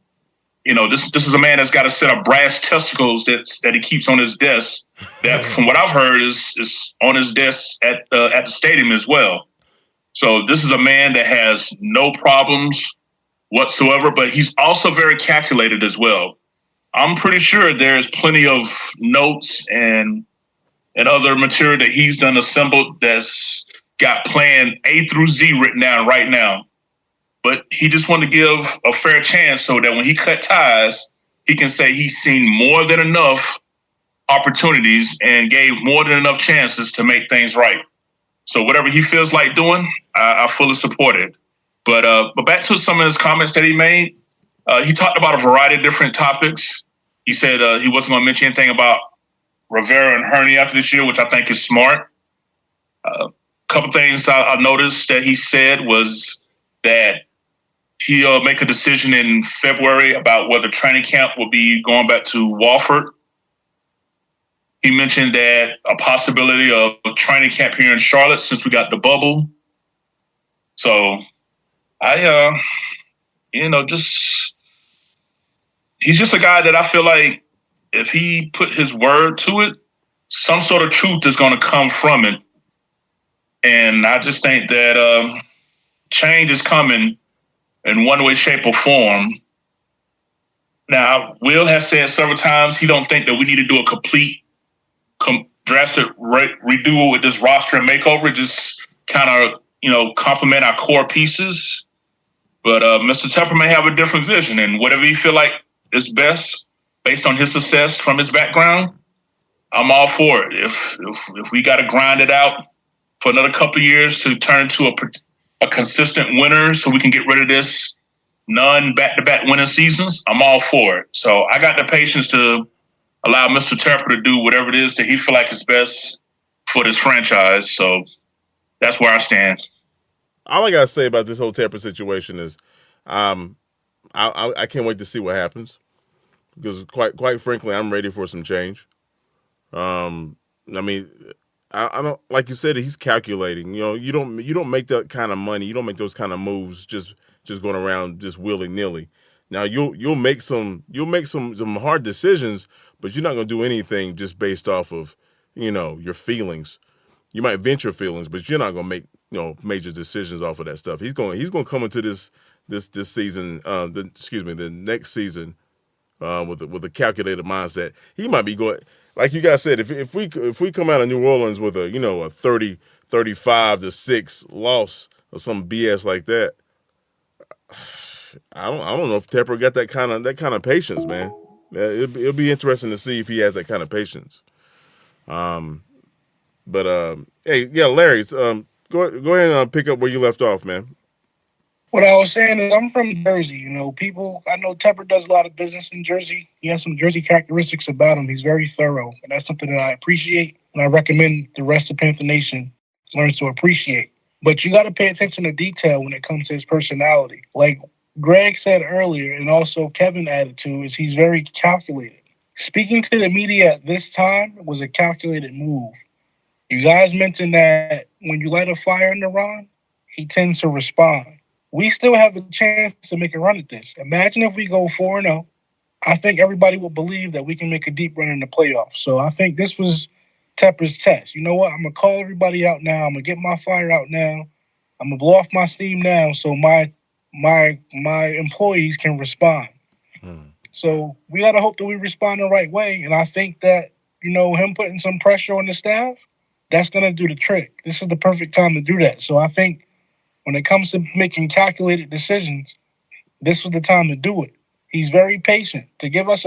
This is a man that's got a set of brass testicles that he keeps on his desk. That, from what I've heard, is on his desk at the stadium as well. So this is a man that has no problems whatsoever, but he's also very calculated as well. I'm pretty sure there's plenty of notes and other material that he's done assembled that's got plan A through Z written down right now. But he just wanted to give a fair chance so that when he cut ties, he can say he's seen more than enough opportunities and gave more than enough chances to make things right. So whatever he feels like doing, I fully support it. But back to some of his comments that he made. He talked about a variety of different topics. He said he wasn't going to mention anything about Rivera and Hurney after this year, which I think is smart. A couple things I noticed that he said was that he'll make a decision in February about whether training camp will be going back to Wofford. He mentioned that a possibility of training camp here in Charlotte since we got the bubble. So he's just a guy that I feel like if he put his word to it, some sort of truth is going to come from it. And I just think that change is coming in one way, shape, or form. Now, Will has said several times he don't think that we need to do a complete drastic redo with this roster and makeover, just kind of, complement our core pieces. But Mr. Tepper may have a different vision, and whatever he feel like is best based on his success from his background, I'm all for it. If we got to grind it out for another couple of years to turn into a consistent winner so we can get rid of this non-back-to-back winning seasons, I'm all for it. So I got the patience to allow Mr. Tepper to do whatever it is that he feel like is best for this franchise. So that's where I stand. All I gotta say about this whole Tepper situation is, I can't wait to see what happens because quite frankly, I'm ready for some change. I mean, I don't, like you said, he's calculating. You don't make that kind of money. You don't make those kind of moves just going around just willy nilly. Now you'll make some hard decisions, but you're not gonna do anything just based off of your feelings. You might vent your feelings, but you're not gonna make major decisions off of that stuff. He's going to come into this season, the next season, with a calculated mindset. He might be going, like you guys said, if we come out of New Orleans with a 35-6 loss or some BS like that, I don't know if Tepper got that kind of patience, man. It'll be interesting to see if he has that kind of patience. Hey, yeah, Larry, go ahead and pick up where you left off, man. What I was saying is I'm from Jersey. I know Tepper does a lot of business in Jersey. He has some Jersey characteristics about him. He's very thorough, and that's something that I appreciate, and I recommend the rest of Panther Nation learns to appreciate. But you got to pay attention to detail when it comes to his personality. Like Greg said earlier, and also Kevin added to, is he's very calculated. Speaking to the media at this time was a calculated move. You guys mentioned that when you light a fire under Ron, he tends to respond. We still have a chance to make a run at this. Imagine if we go 4-0. I think everybody will believe that we can make a deep run in the playoffs. So I think this was Tepper's test. You know what? I'm going to call everybody out now. I'm going to get my fire out now. I'm going to blow off my steam now so my employees can respond. So we got to hope that we respond the right way. And I think that, him putting some pressure on the staff, that's going to do the trick. This is the perfect time to do that. So I think when it comes to making calculated decisions, this was the time to do it. He's very patient. To give Ron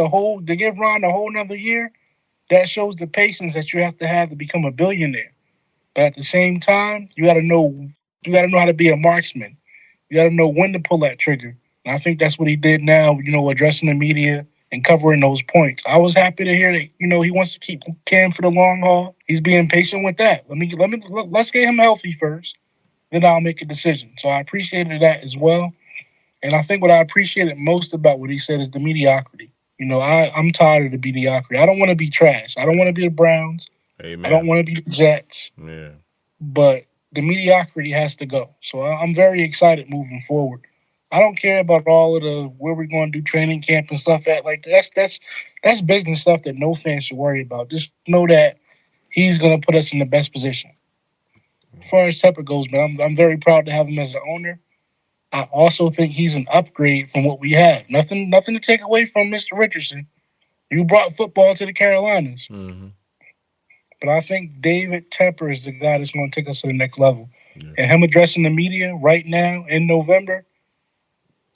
a whole nother year, that shows the patience that you have to become a billionaire. But at the same time, you got to know how to be a marksman. You got to know when to pull that trigger. And I think that's what he did now, addressing the media and covering those points. I was happy to hear that, he wants to keep Cam for the long haul. He's being patient with that. Let's get him healthy first. Then I'll make a decision. So I appreciated that as well. And I think what I appreciated most about what he said is the mediocrity. I'm tired of the mediocrity. I don't want to be trash. I don't want to be the Browns. Amen. I don't want to be the Jets. Yeah. But the mediocrity has to go. So I'm very excited moving forward. I don't care about all of the where we're going to do training camp and stuff at. Like that's business stuff that no fan should worry about. Just know that he's going to put us in the best position. As far as Tepper goes, man, I'm very proud to have him as an owner. I also think he's an upgrade from what we have. Nothing to take away from Mr. Richardson. You brought football to the Carolinas. Mm-hmm. But I think David Tepper is the guy that's going to take us to the next level. Yeah. And him addressing the media right now in November,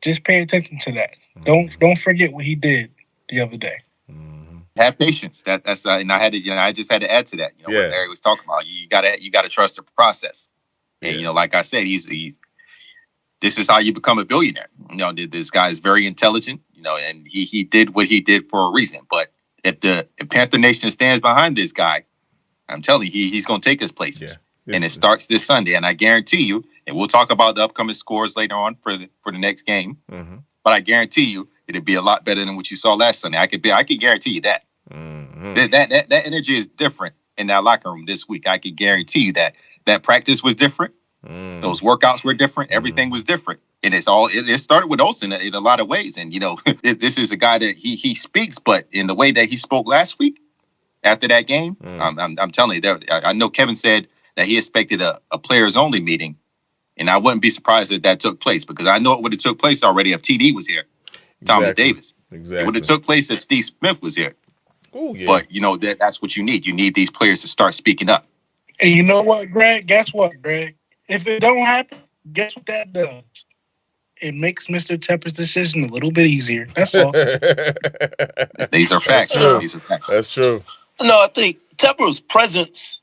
just pay attention to that. Mm-hmm. Don't forget what he did the other day. Mm-hmm. Have patience. That's and I just had to add to that. What Larry was talking about. You gotta trust the process. And like I said, this is how you become a billionaire. This guy is very intelligent. And he did what he did for a reason. But if Panther Nation stands behind this guy, I'm telling you, he's going to take us places. Yeah. And it starts this Sunday. And I guarantee you, and we'll talk about the upcoming scores later on for the next game. Mm-hmm. But I guarantee you, it'll be a lot better than what you saw last Sunday. I can guarantee you that. Mm-hmm. That energy is different in that locker room this week. I can guarantee you that. That practice was different. Those workouts were different. Everything was different. And it started with Olsen in a lot of ways. And, this is a guy that he speaks, but in the way that he spoke last week after that game, I'm telling you, I know Kevin said that he expected a players-only meeting, and I wouldn't be surprised if that took place because I know it would have took place already if TD was here, Thomas Davis. Exactly. It would have took place if Steve Smith was here. Oh, yeah. But, that's what you need. You need these players to start speaking up. And you know what, Greg? Guess what, Greg? If it don't happen, guess what that does? It makes Mr. Tepper's decision a little bit easier. That's all. These are facts. These are facts. That's true. No, I think Tepper's presence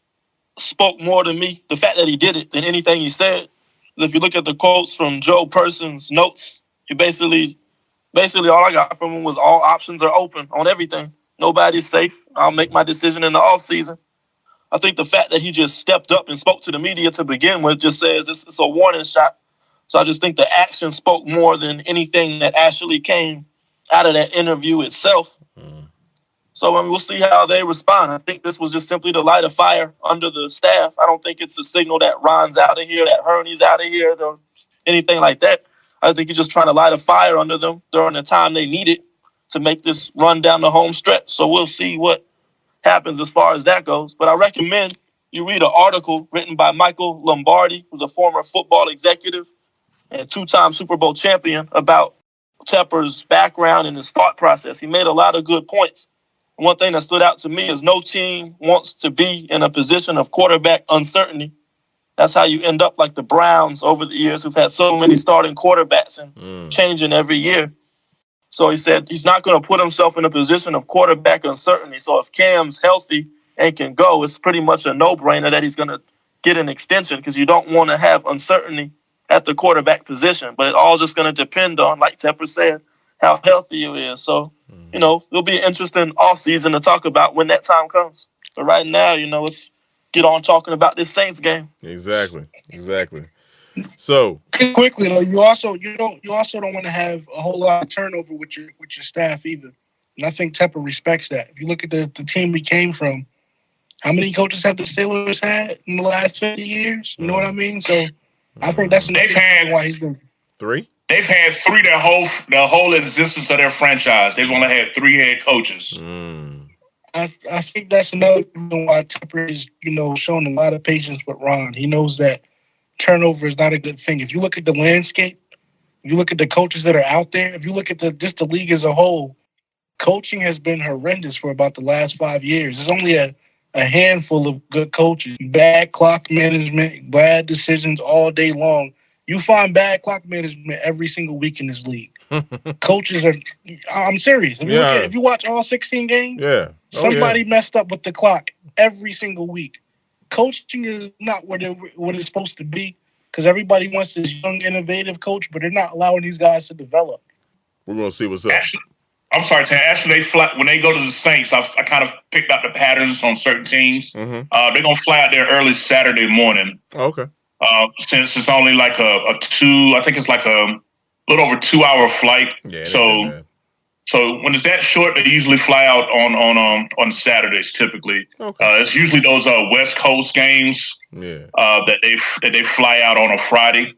spoke more to me, the fact that he did it, than anything he said. If you look at the quotes from Joe Person's notes, he basically all I got from him was all options are open on everything. Nobody's safe. I'll make my decision in the offseason. I think the fact that he just stepped up and spoke to the media to begin with just says it's a warning shot. So I just think the action spoke more than anything that actually came out of that interview itself. So we'll see how they respond. I think this was just simply to light a fire under the staff. I don't think it's a signal that Ron's out of here, that Hurney's out of here, or anything like that. I think he's just trying to light a fire under them during the time they need it to make this run down the home stretch. So we'll see what happens as far as that goes. But I recommend you read an article written by Michael Lombardi, who's a former football executive and two-time Super Bowl champion, about Tepper's background and his thought process. He made a lot of good points. One thing that stood out to me is no team wants to be in a position of quarterback uncertainty. That's how you end up like the Browns over the years, who've had so many starting quarterbacks and changing every year. So he said he's not going to put himself in a position of quarterback uncertainty. So if Cam's healthy and can go, it's pretty much a no-brainer that he's going to get an extension, because you don't want to have uncertainty at the quarterback position. But it all just going to depend on, like Tepper said, how healthy you is. So, it'll be an interesting offseason to talk about when that time comes. But right now, let's get on talking about this Saints game. Exactly. So quickly though, you also don't want to have a whole lot of turnover with your staff either. And I think Tepper respects that. If you look at the team we came from, how many coaches have the Steelers had in the last 50 years? You know what I mean? So I think that's they've had why he's doing 3. They've had 3 their whole existence of their franchise. They've only had 3 head coaches. I think that's another reason why Tepper is, showing a lot of patience with Ron. He knows that turnover is not a good thing. If you look at the landscape, if you look at the coaches that are out there, if you look at just the league as a whole, coaching has been horrendous for about the last 5 years. There's only a handful of good coaches. Bad clock management, bad decisions all day long. You find bad clock management every single week in this league. Coaches are – I'm serious. If you watch all 16 games, somebody messed up with the clock every single week. Coaching is not what it's supposed to be, because everybody wants this young, innovative coach, but they're not allowing these guys to develop. We're going to see what's up. Actually, I'm sorry, Tam. Actually, when they go to the Saints, I kind of picked out the patterns on certain teams. They're going to fly out there early Saturday morning. Okay. Since it's only like I think it's like a little over 2-hour flight. Yeah. So when it's that short, they usually fly out on Saturdays typically. Okay. It's usually those West Coast games that they fly out on a Friday.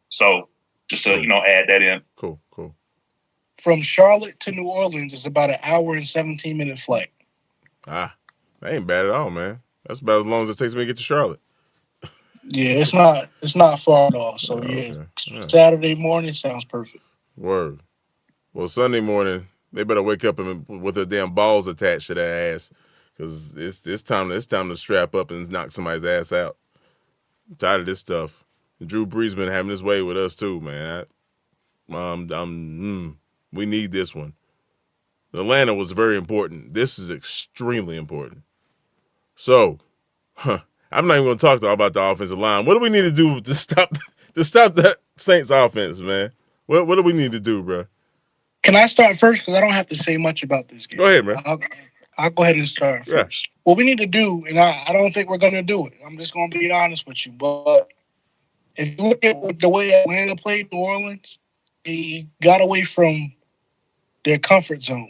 So just to add that in. Cool. From Charlotte to New Orleans is about an hour and 17-minute flight. That ain't bad at all, man. That's about as long as it takes me to get to Charlotte. Yeah, it's not far at all. So Saturday morning sounds perfect. Word. Well, Sunday morning, they better wake up with their damn balls attached to their ass, because it's time to strap up and knock somebody's ass out. I'm tired of this stuff. Drew Brees been having his way with us too, man. We need this one. Atlanta was very important. This is extremely important. So, I'm not even going to talk about the offensive line. What do we need to do to stop that Saints offense, man? What do we need to do, bro? Can I start first? Because I don't have to say much about this game. Go ahead, man. I'll go ahead and start first. What we need to do, and I don't think we're going to do it. I'm just going to be honest with you. But if you look at the way Atlanta played New Orleans, they got away from their comfort zone.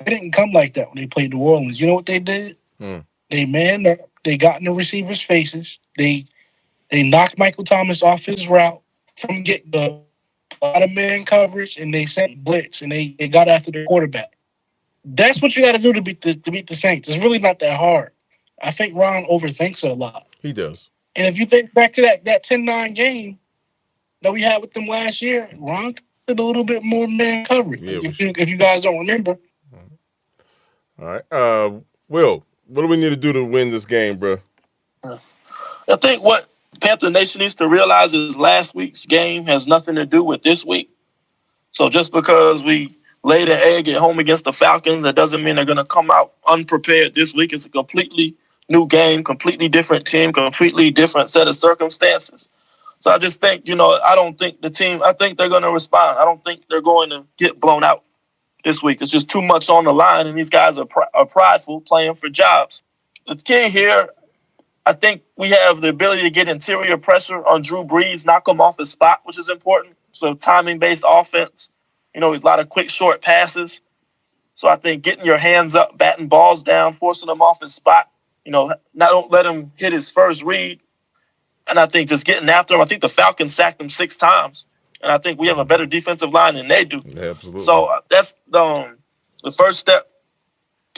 They didn't come like that when they played New Orleans. You know what they did? They manned up. They got in the receivers' faces. They knocked Michael Thomas off his route from get-go. A lot of man coverage, and they sent blitz, and they got after the quarterback. That's what you got to do to beat the Saints. It's really not that hard. I think Ron overthinks it a lot. He does. And if you think back to that 10-9 game that we had with them last year, Ron did a little bit more man coverage. Yeah, if you guys don't remember. All right. Will, what do we need to do to win this game, bro? I think what Panther Nation needs to realize is last week's game has nothing to do with this week. So just because we laid an egg at home against the Falcons, that doesn't mean they're going to come out unprepared this week. It's a completely new game, completely different team, completely different set of circumstances. So I just think, I don't think I think they're going to respond. I don't think they're going to get blown out this week. It's just too much on the line, and these guys are prideful, playing for jobs. The key here, I think we have the ability to get interior pressure on Drew Brees, knock him off his spot, which is important. So timing-based offense, there's a lot of quick, short passes. So I think getting your hands up, batting balls down, forcing him off his spot, don't let him hit his first read. And I think just getting after him. I think the Falcons sacked him 6 times. And I think we have a better defensive line than they do. Yeah, absolutely. So that's the first step.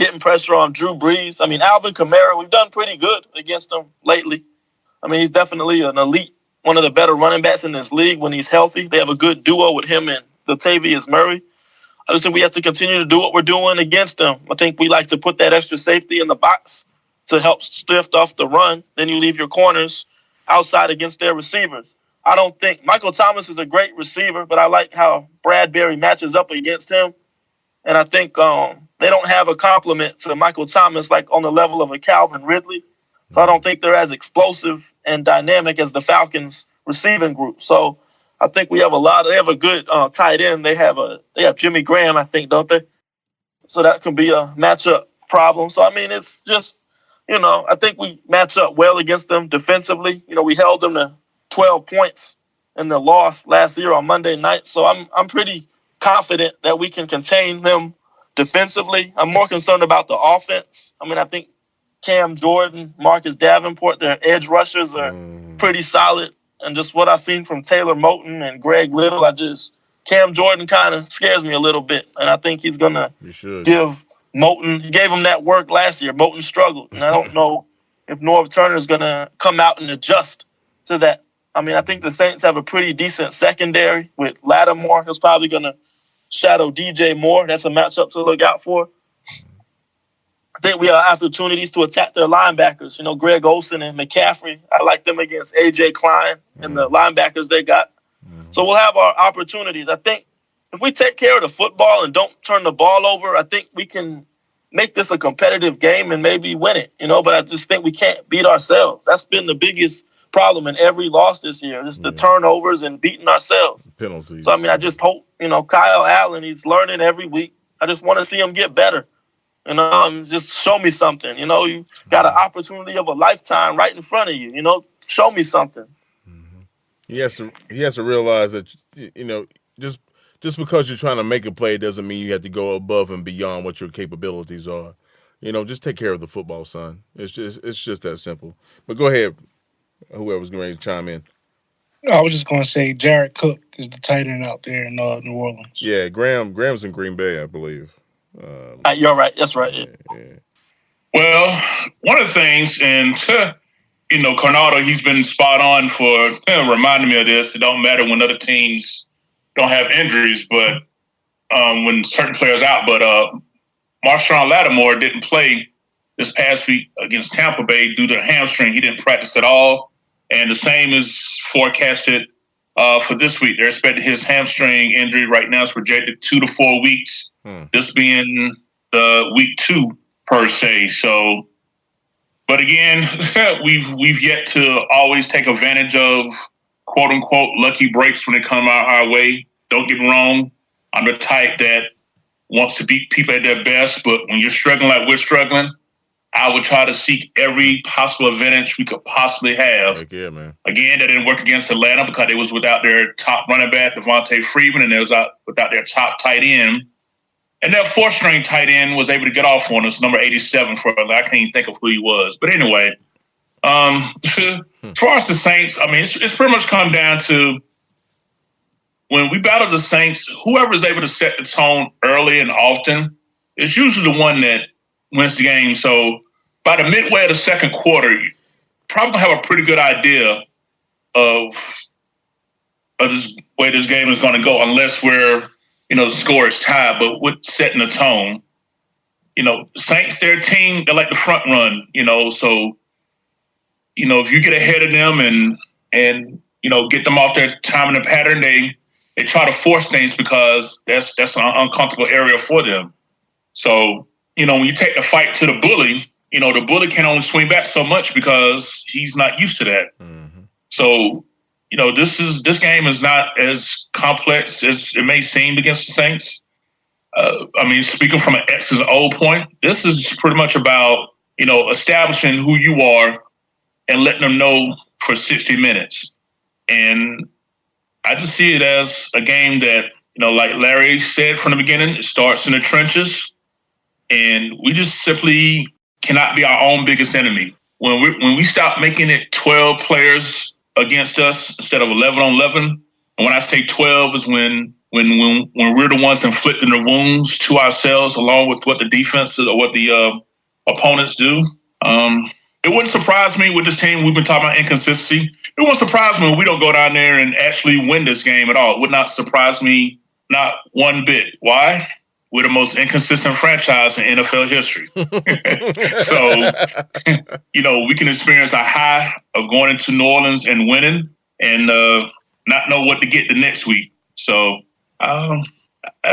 getting pressure on Drew Brees. I mean, Alvin Kamara, we've done pretty good against him lately. I mean, he's definitely an elite, one of the better running backs in this league when he's healthy. They have a good duo with him and Latavius Murray. I just think we have to continue to do what we're doing against them. I think we like to put that extra safety in the box to help stiff off the run. Then you leave your corners outside against their receivers. I don't think Michael Thomas is a great receiver, but I like how Bradbury matches up against him. And I think they don't have a complement to Michael Thomas like on the level of a Calvin Ridley. So I don't think they're as explosive and dynamic as the Falcons receiving group. So I think we have they have a good tight end. They have Jimmy Graham, I think, don't they? So that could be a matchup problem. So, I mean, it's just, I think we match up well against them defensively. We held them to 12 points in the loss last year on Monday night. So I'm pretty confident that we can contain them defensively. I'm more concerned about the offense. I mean, I think Cam Jordan, Marcus Davenport, their edge rushers are pretty solid. And just what I've seen from Taylor Moton and Greg Little, Cam Jordan kind of scares me a little bit. And I think he's going to give Moton, he gave him that work last year. Moton struggled. And I don't know if Norv Turner is going to come out and adjust to that. I mean, I think the Saints have a pretty decent secondary with Lattimore. He's probably going to shadow DJ Moore. That's a matchup to look out for. I think we have opportunities to attack their linebackers. Greg Olsen and McCaffrey. I like them against A.J. Klein and the linebackers they got. So we'll have our opportunities. I think if we take care of the football and don't turn the ball over, I think we can make this a competitive game and maybe win it. But I just think we can't beat ourselves. That's been the biggest problem in every loss this year, just the turnovers and beating ourselves. Penalties. So, I mean, I just hope, Kyle Allen, he's learning every week. I just want to see him get better. Just show me something. You got an opportunity of a lifetime right in front of you. Show me something. He has to realize that, just because you're trying to make a play doesn't mean you have to go above and beyond what your capabilities are. Just take care of the football, son. It's just that simple. But go ahead. Whoever's going to chime in. I was just going to say Jared Cook is the tight end out there in New Orleans. Yeah, Graham's in Green Bay, I believe. You're right. That's right. Yeah. Well, one of the things, and Cornado, he's been spot on for reminding me of this. It don't matter when other teams don't have injuries, but when certain players out. But Marshawn Lattimore didn't play this past week against Tampa Bay due to a hamstring. He didn't practice at all. And the same is forecasted for this week. They're expecting his hamstring injury right now is projected 2 to 4 weeks. This being the week 2 per se. So, but again, we've yet to always take advantage of quote unquote lucky breaks when they come our way. Don't get me wrong. I'm the type that wants to beat people at their best, but when you're struggling like we're struggling, I would try to seek every possible advantage we could possibly have. Heck yeah, man. Again, that didn't work against Atlanta because they was without their top running back, Devontae Freeman, and they was without their top tight end. And their fourth-string tight end was able to get off on us, number 87 I can't even think of who he was. But anyway, as far as the Saints, I mean, it's pretty much come down to when we battle the Saints, whoever is able to set the tone early and often is usually the one that wins the game. So by the midway of the second quarter, you probably have a pretty good idea of this way this game is going to go, unless we're, the score is tied, but with setting the tone. Saints, their team, they like the front run, so, if you get ahead of them and get them off their time in the pattern, they try to force things because that's an uncomfortable area for them. So, when you take the fight to the bully, the bully can only swing back so much because he's not used to that. Mm-hmm. So, this game is not as complex as it may seem against the Saints. Speaking from an X's and O point, this is pretty much about, establishing who you are and letting them know for 60 minutes. And I just see it as a game that, like Larry said from the beginning, it starts in the trenches. And we just simply cannot be our own biggest enemy. When we stop making it 12 players against us instead of 11 on 11, and when I say 12 is when when we're the ones inflicting the wounds to ourselves, along with what the defense or what the opponents do. It wouldn't surprise me with this team. We've been talking about inconsistency. It wouldn't surprise me when we don't go down there and actually win this game at all. It would not surprise me, not one bit. Why? We're the most inconsistent franchise in NFL history. So, we can experience a high of going into New Orleans and winning and not know what to get the next week. So, I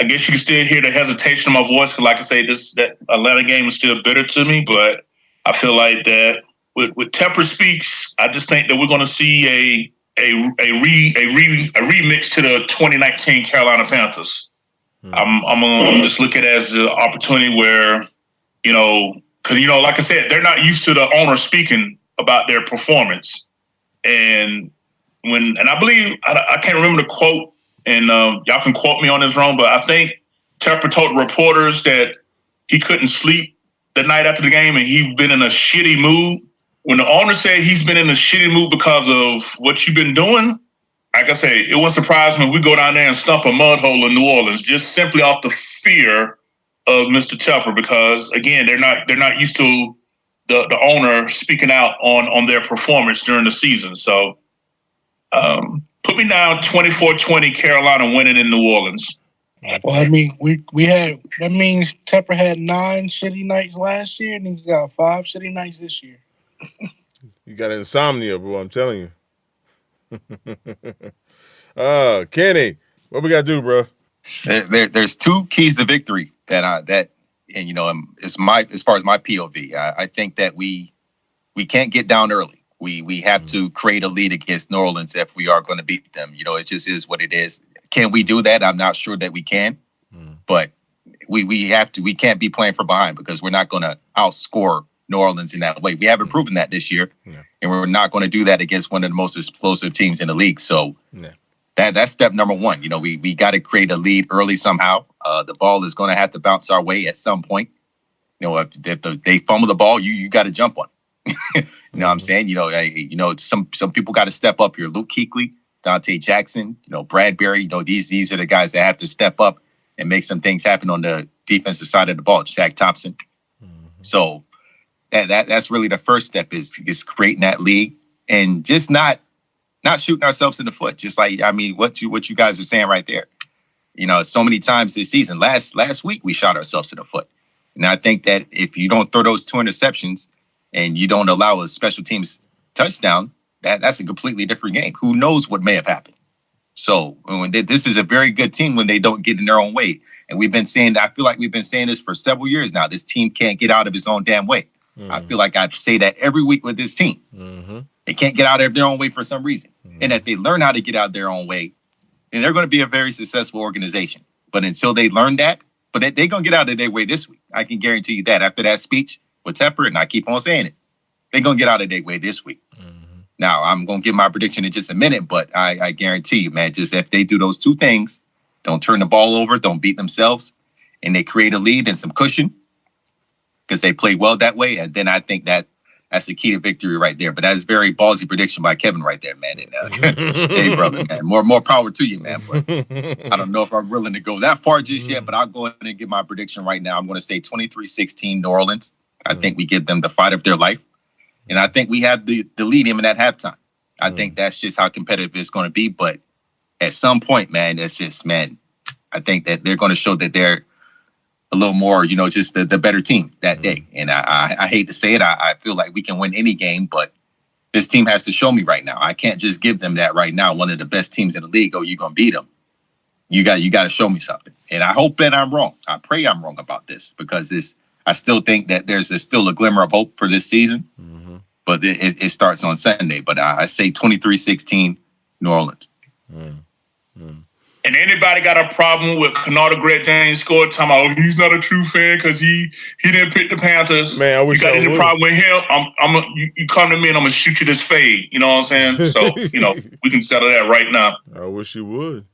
guess you can still hear the hesitation in my voice because, like I say, that Atlanta game is still bitter to me. But I feel like that with Tepper speaks, I just think that we're going to see a remix to the 2019 Carolina Panthers. I'm gonna just look at it as an opportunity where, because like I said, they're not used to the owner speaking about their performance, and I believe I can't remember the quote. And y'all can quote me on this wrong, but I think Tepper told reporters that he couldn't sleep the night after the game and he'd been in a shitty mood. When the owner said he's been in a shitty mood because of what you've been doing, like I say, it wouldn't surprise me if we go down there and stump a mud hole in New Orleans just simply off the fear of Mr. Tepper because, again, they're not used to the owner speaking out on their performance during the season. So, put me down 24-20 Carolina winning in New Orleans. Well, I mean, we had that means Tepper had 9 shitty nights last year, and he's got 5 shitty nights this year. You got insomnia, bro. I'm telling you. Kenny, what we got to do, bro? There's 2 keys to victory it's as far as my POV. I think that we can't get down early. We have to create a lead against New Orleans if we are going to beat them. It just is what it is. Can we do that? I'm not sure that we can, but we have to. We can't be playing from behind because we're not going to outscore New Orleans in that way. We haven't proven that this year, and we're not going to do that against one of the most explosive teams in the league. So that's step number 1. We got to create a lead early somehow. The ball is going to have to bounce our way at some point. If they fumble the ball, you got to jump on it. You know what I'm saying? Some people got to step up here. Luke Kuechly, Dante Jackson, Bradbury, these are the guys that have to step up and make some things happen on the defensive side of the ball. Shaq Thompson. So that's really the first step is creating that league and just not shooting ourselves in the foot. Just like, what you guys are saying right there. So many times this season, last week, we shot ourselves in the foot. And I think that if you don't throw those 2 interceptions and you don't allow a special teams touchdown, that's a completely different game. Who knows what may have happened? So this is a very good team when they don't get in their own way. And I feel like we've been saying this for several years now. This team can't get out of its own damn way. I feel like I say that every week with this team. They can't get out of their own way for some reason. And if they learn how to get out of their own way, then they're going to be a very successful organization. But until they learn that, they're going to get out of their way this week. I can guarantee you that after that speech with Tepper, and I keep on saying it, they're going to get out of their way this week. Now, I'm going to give my prediction in just a minute, but I guarantee you, man, just if they do those 2 things, don't turn the ball over, don't beat themselves, and they create a lead and some cushion because they play well that way, and then I think that's the key to victory right there. But that's very ballsy prediction by Kevin right there, man. And, hey, brother, man, more power to you, man. But I don't know if I'm willing to go that far just yet, but I'll go ahead and give my prediction right now. I'm going to say 23-16 New Orleans. I think we give them the fight of their life. And I think we have the lead even at halftime. I think that's just how competitive it's going to be. But at some point, man, I think that they're going to show that they're a little more, just the better team that day. And I hate to say it. I feel like we can win any game, but this team has to show me right now. I can't just give them that right now. One of the best teams in the league. Oh, you're going to beat them. You got to show me something. And I hope that I'm wrong. I pray I'm wrong about this because I still think that there's still a glimmer of hope for this season. But it starts on Sunday. But I say 23-16 New Orleans. And anybody got a problem with Kennard Greg James scored? Talking about, he's not a true fan because he didn't pick the Panthers. Man, I wish you got I any would. problem with him? You come to me and I'm gonna shoot you this fade. You know what I'm saying? So we can settle that right now. I wish you would.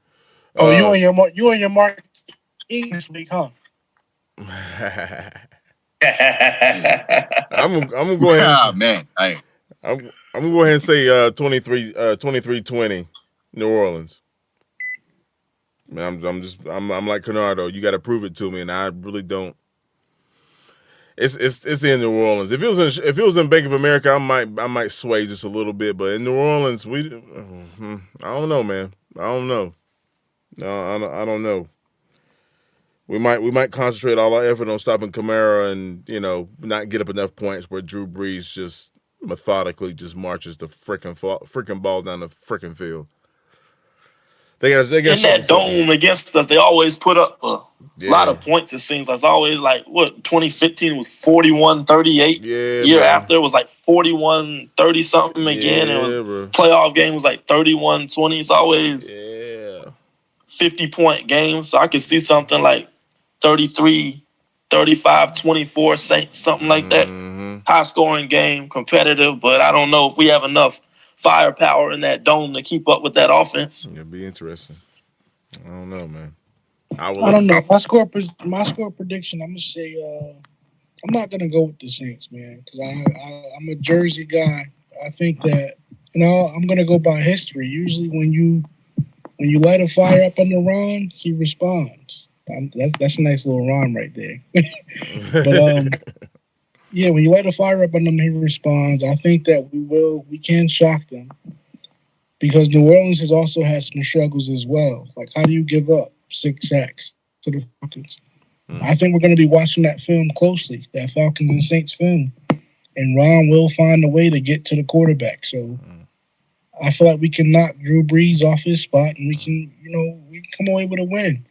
Oh, you and your Mark English week, huh? I'm gonna go ahead. Man, I'm gonna go ahead and say 23-20 New Orleans. Man, I'm like Canardo. You got to prove it to me, and I really don't. It's in New Orleans. If it was in Bank of America, I might sway just a little bit. But in New Orleans, I don't know, man. I don't know. No, I don't know. We might concentrate all our effort on stopping Kamara and not get up enough points where Drew Brees just methodically just marches the freaking ball down the freaking field. They got in that dome against us. They always put up a lot of points. It seems like it's always like 2015 was 41-38. Yeah, year after it was like 41-30 something again. Yeah, it was bro. Playoff game was like 31-20. It's always 50-point games. So I could see something like 33, 35, 24 Saints, something like that. High scoring game, competitive, but I don't know if we have enough firepower in that dome to keep up with that offense. It'll be interesting. I don't know, man. I don't know. My score prediction, I'm gonna say I'm not gonna go with the Saints, man, because I'm a Jersey guy. I think that I'm gonna go by history. Usually, when you light a fire up under Ron, he responds. That's a nice little rhyme right there. But yeah, when you light a fire up under him, he responds. I think that we can shock them because New Orleans has also had some struggles as well. Like, how do you give up 6 sacks to the Falcons? I think we're going to be watching that film closely, that Falcons and Saints film, and Ron will find a way to get to the quarterback. So I feel like we can knock Drew Brees off his spot, and we can come away with a win.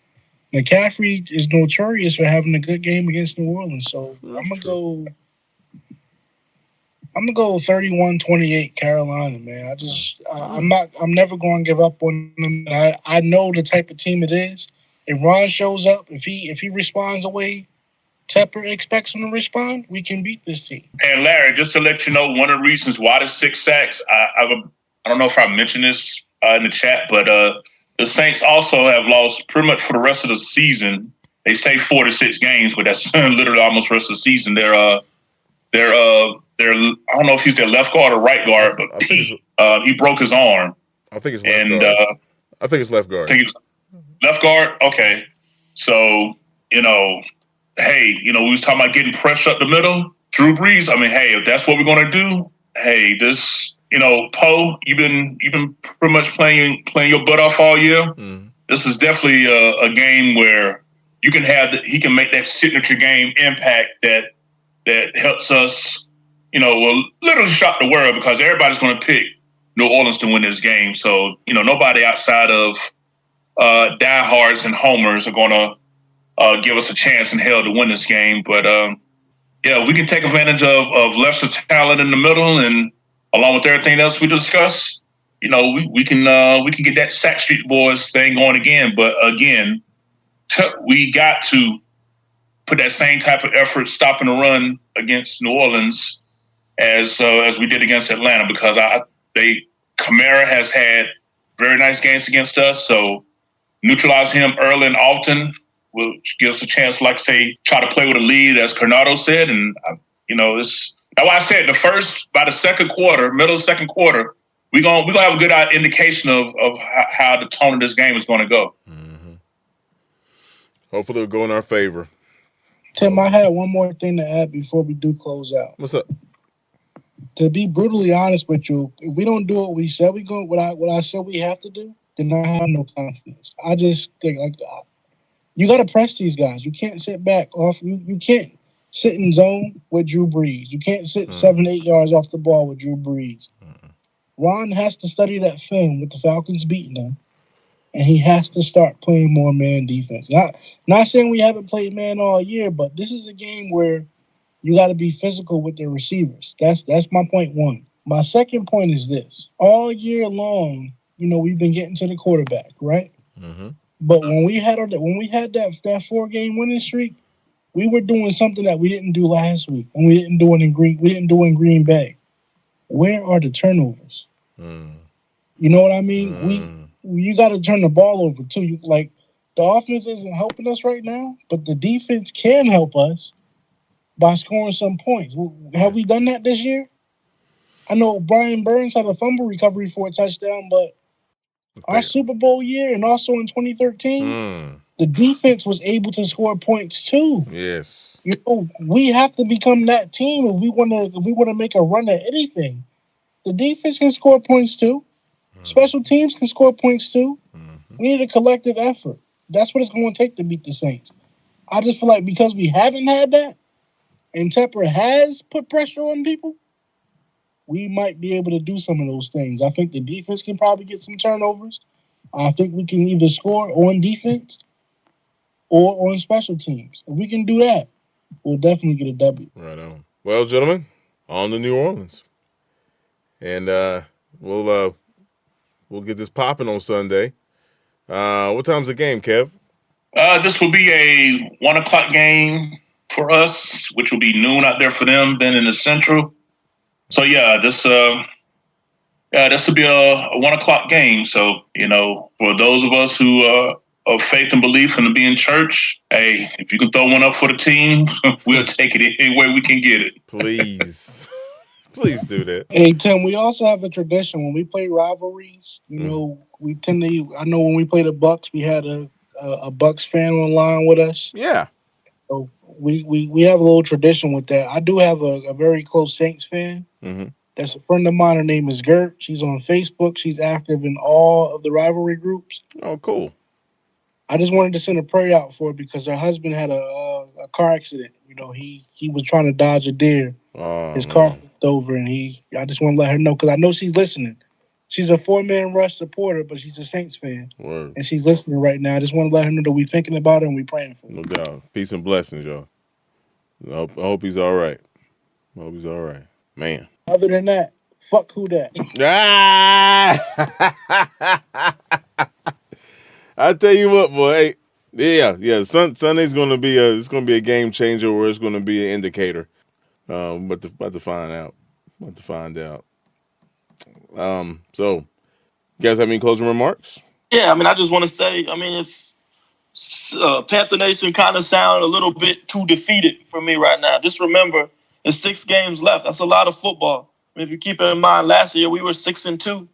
McCaffrey is notorious for having a good game against New Orleans, so I'm gonna go 31-28 Carolina, man. I'm never going to give up on them. I know the type of team it is. If Ron shows up, if he responds the way Tepper expects him to respond, we can beat this team. And Larry, just to let you know, one of the reasons why the 6 sacks, I don't know if I mentioned this in the chat, but the Saints also have lost pretty much for the rest of the season. They say 4 to 6 games, but that's literally almost the rest of the season. They're I don't know if he's their left guard or right guard, but he broke his arm. I think it's left guard. I think it's left guard. Left guard? Okay. So, hey, we was talking about getting pressure up the middle. Drew Brees, I mean, hey, if that's what we're going to do, hey, this, Poe, you've been pretty much playing your butt off all year. This is definitely a game where he can make that signature game impact that helps us, will literally shock the world because everybody's going to pick New Orleans to win this game. So, nobody outside of diehards and homers are going to give us a chance in hell to win this game. But, we can take advantage of lesser talent in the middle, and along with everything else we discussed, we can get that Sack Street Boys thing going again. But again, we got to put that same type of effort stopping the run against New Orleans as we did against Atlanta, because Kamara has had very nice games against us. So neutralize him early and often will give us a chance, like I say, try to play with a lead, as Carnado said. And that's why I said by the second quarter, middle of the second quarter, we're gonna have a good indication of how the tone of this game is going to go. Hopefully, it'll go in our favor. Tim, I had one more thing to add before we do close out. What's up? To be brutally honest with you, if we don't do what we said what I said we have to do, then I have no confidence. I just think you got to press these guys. You can't sit back off. You can't sit in zone with Drew Brees. You can't sit 7-8 yards off the ball with Drew Brees. Ron has to study that film with the Falcons beating them, and he has to start playing more man defense. Not saying we haven't played man all year, but this is a game where you got to be physical with the receivers. That's my point one. My second point is this: all year long, we've been getting to the quarterback, right? But when we had that 4-game winning streak, we were doing something that we didn't do last week, and we didn't do it in Green Bay. Where are the turnovers? You know what I mean? You got to turn the ball over too. The offense isn't helping us right now, but the defense can help us by scoring some points. Have we done that this year? I know Brian Burns had a fumble recovery for a touchdown, but Our Super Bowl year and also in 2013, the defense was able to score points too. Yes. You know, we have to become that team if we want to make a run at anything. The defense can score points too. Special teams can score points too. We need a collective effort. That's what it's going to take to beat the Saints. I just feel like because we haven't had that, and Tepper has put pressure on people, we might be able to do some of those things. I think the defense can probably get some turnovers. I think we can either score on defense or on special teams. If we can do that, we'll definitely get a W. Right on. Well, gentlemen, on to New Orleans. And we'll get this popping on Sunday. What time's the game, Kev? This will be a 1 o'clock game for us, which will be noon out there for them, then in the Central. So this will be a 1 o'clock game. So, for those of us who of faith and belief and to be in church, hey, if you can throw one up for the team, we'll take it any way we can get it. Please. Please do that. Hey, Tim, we also have a tradition when we play rivalries. We tend to. I know when we played the Bucks, we had a Bucks fan on the line with us. Yeah. So we have a little tradition with that. I do have a very close Saints fan. That's a friend of mine. Her name is Gert. She's on Facebook. She's active in all of the rivalry groups. Oh, cool. I just wanted to send a prayer out for her because her husband had a car accident. He was trying to dodge a deer. His car flipped over, and I just want to let her know because I know she's listening. She's a 4-man rush supporter, but she's a Saints fan. Word. And she's listening right now. I just want to let her know that we're thinking about her and we're praying for her. No doubt. Peace and blessings, y'all. I hope he's all right. Man. Other than that, fuck who that. I tell you what, boy. Yeah. Sunday's going to be a game changer, or it's going to be an indicator. But to find out. So, you guys have any closing remarks? Yeah, I just want to say, it's Panther Nation kind of sound a little bit too defeated for me right now. Just remember, there's 6 games left. That's a lot of football. If you keep in mind, last year we were 6-2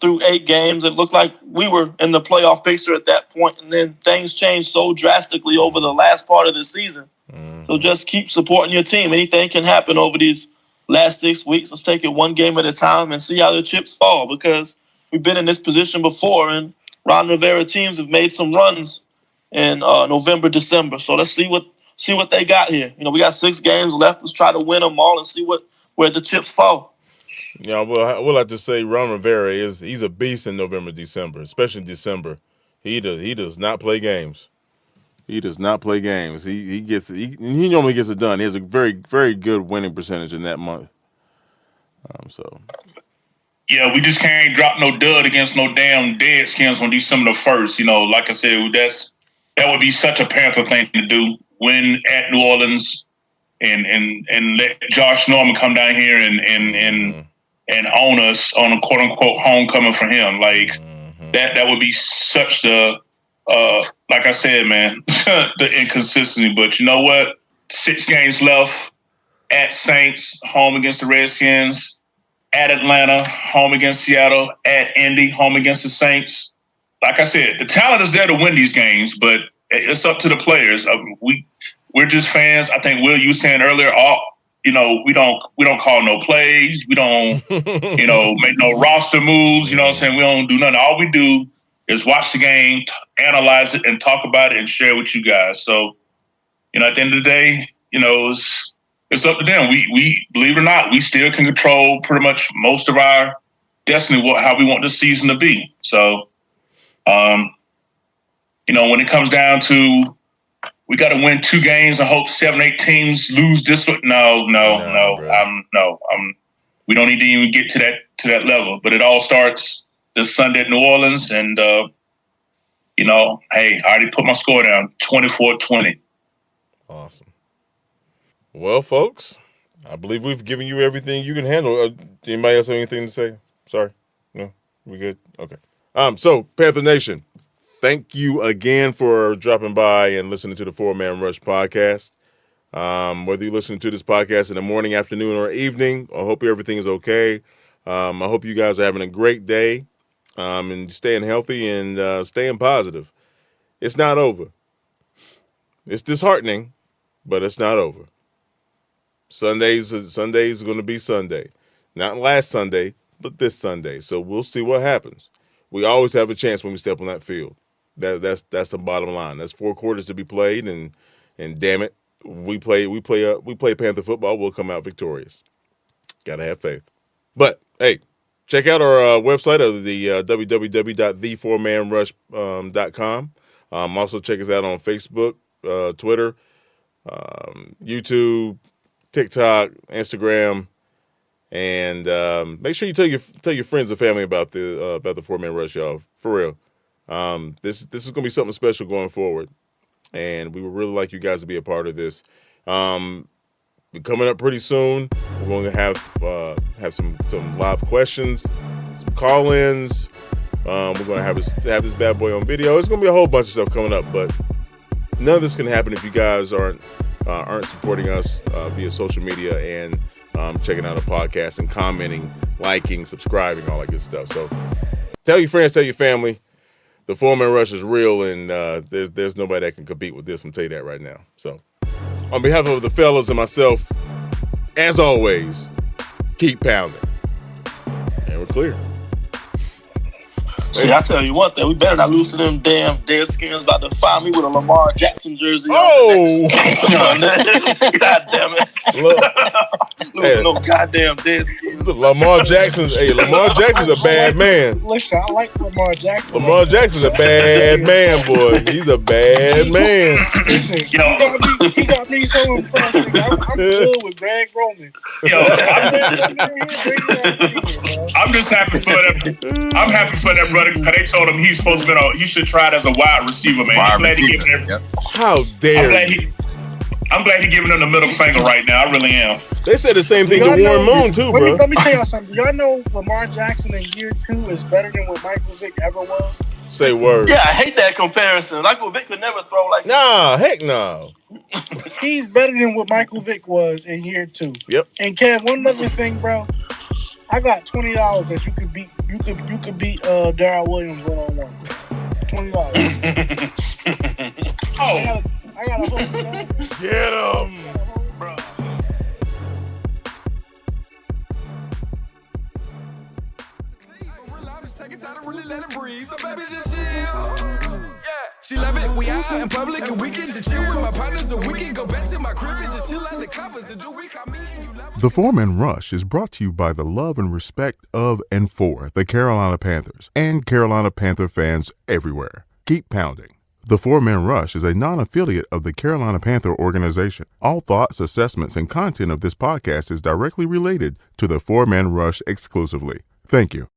through 8 games. It looked like we were in the playoff picture at that point, and then things changed so drastically over the last part of the season. So just keep supporting your team. Anything can happen over these last 6 weeks. Let's take it one game at a time and see how the chips fall, because we've been in this position before, and Ron Rivera teams have made some runs in November, December. So let's see what they got here. We got 6 games left. Let's try to win them all and see where the chips fall. Yeah, well, I would like to say Ron Rivera he's a beast in November, December, especially December. He does not play games. He normally gets it done. He has a very, very good winning percentage in that month. Yeah, we just can't drop no dud against no damn Deadskins on December the 1st. Like I said, that would be such a Panther thing to do. Win at New Orleans and let Josh Norman come down here and own us on a quote unquote homecoming for him. Like that would be such the like I said, man, the inconsistency. But you know what? 6 games left. At Saints, home against the Redskins. At Atlanta, home against Seattle. At Indy, home against the Saints. Like I said, the talent is there to win these games, but it's up to the players. We're just fans. I think Will, you were saying earlier, we don't call no plays. We don't, make no roster moves. You know what I'm saying? We don't do nothing. All we do is watch the game, analyze it, and talk about it and share with you guys. So, at the end of the day, it's up to them. We believe it or not, we still can control pretty much most of our destiny, how we want this season to be. So, when it comes down to we got to win 2 games and hope 7, 8 teams lose this one. No. We don't need to even get to that level. But it all starts this Sunday at New Orleans, and hey, I already put my score down, 24-20. Awesome. Well, folks, I believe we've given you everything you can handle. Anybody else have anything to say? Sorry, no, we good. Okay. So Panther Nation, thank you again for dropping by and listening to the 4-Man Rush podcast. Whether you listen to this podcast in the morning, afternoon, or evening, I hope everything is okay. I hope you guys are having a great day. and staying healthy and staying positive. It's not over. It's disheartening, but it's not over. Sunday's going to be Sunday. Not last Sunday, but this Sunday. So we'll see what happens. We always have a chance when we step on that field. That's the bottom line. That's 4 quarters to be played, and damn it, we play Panther football. We'll come out victorious. Gotta have faith. But hey, check out our website of the www.thefourmanrush.com. Also check us out on Facebook, Twitter, YouTube, TikTok, Instagram, and make sure you tell your friends and family about the Four-Man Rush, y'all. For real. This is gonna be something special going forward, and we would really like you guys to be a part of this. Coming up pretty soon, we're going to have some live questions, some call-ins. We're going to have this bad boy on video. It's going to be a whole bunch of stuff coming up, but none of this can happen if you guys aren't supporting us via social media and checking out our podcast and commenting, liking, subscribing, all that good stuff. So tell your friends, tell your family. The Four-Man Rush is real, and there's nobody that can compete with this. I'm telling you that right now. So on behalf of the fellas and myself, as always, keep pounding. And we're clear. See, I tell you one thing, we better not lose to them damn Deadskins about to find me with a Lamar Jackson jersey. Oh! God damn it. Losing no goddamn Deadskins. Lamar Jackson's a bad man. Listen, I like Lamar Jackson. Lamar Jackson's a bad man, boy. He's a bad man. Listen, he got me so impressed. I'm good with Greg Roman. I'm just happy for that. I'm happy for that brother. Because they told him he's supposed to he should try it as a wide receiver, man. I'm glad he giving him. How dare I'm glad he giving him the middle finger right now. I really am. They said the same thing to Warren Moon too, bro. Let me tell y'all something. Do y'all know Lamar Jackson in year 2 is better than what Michael Vick ever was? Say word. Yeah, I hate that comparison. Michael Vick could never throw like Nah, heck no. He's better than what Michael Vick was in year 2. Yep. And Kev, one other thing, bro. I got $20 that you could beat Darrell Williams one-on-one. $20. Oh. I got a whole Get him. Bro. I'm just taking time to really let it breathe. So baby, just chill. She love it. We out in public and we can just chill with my partners, or we can go back to my crib and just chill under covers and do we call me and you love. The Four-Man Rush is brought to you by the love and respect of and for the Carolina Panthers and Carolina Panther fans everywhere. Keep pounding. The Four-Man Rush is a non-affiliate of the Carolina Panther organization. All thoughts, assessments, and content of this podcast is directly related to the Four-Man Rush exclusively. Thank you.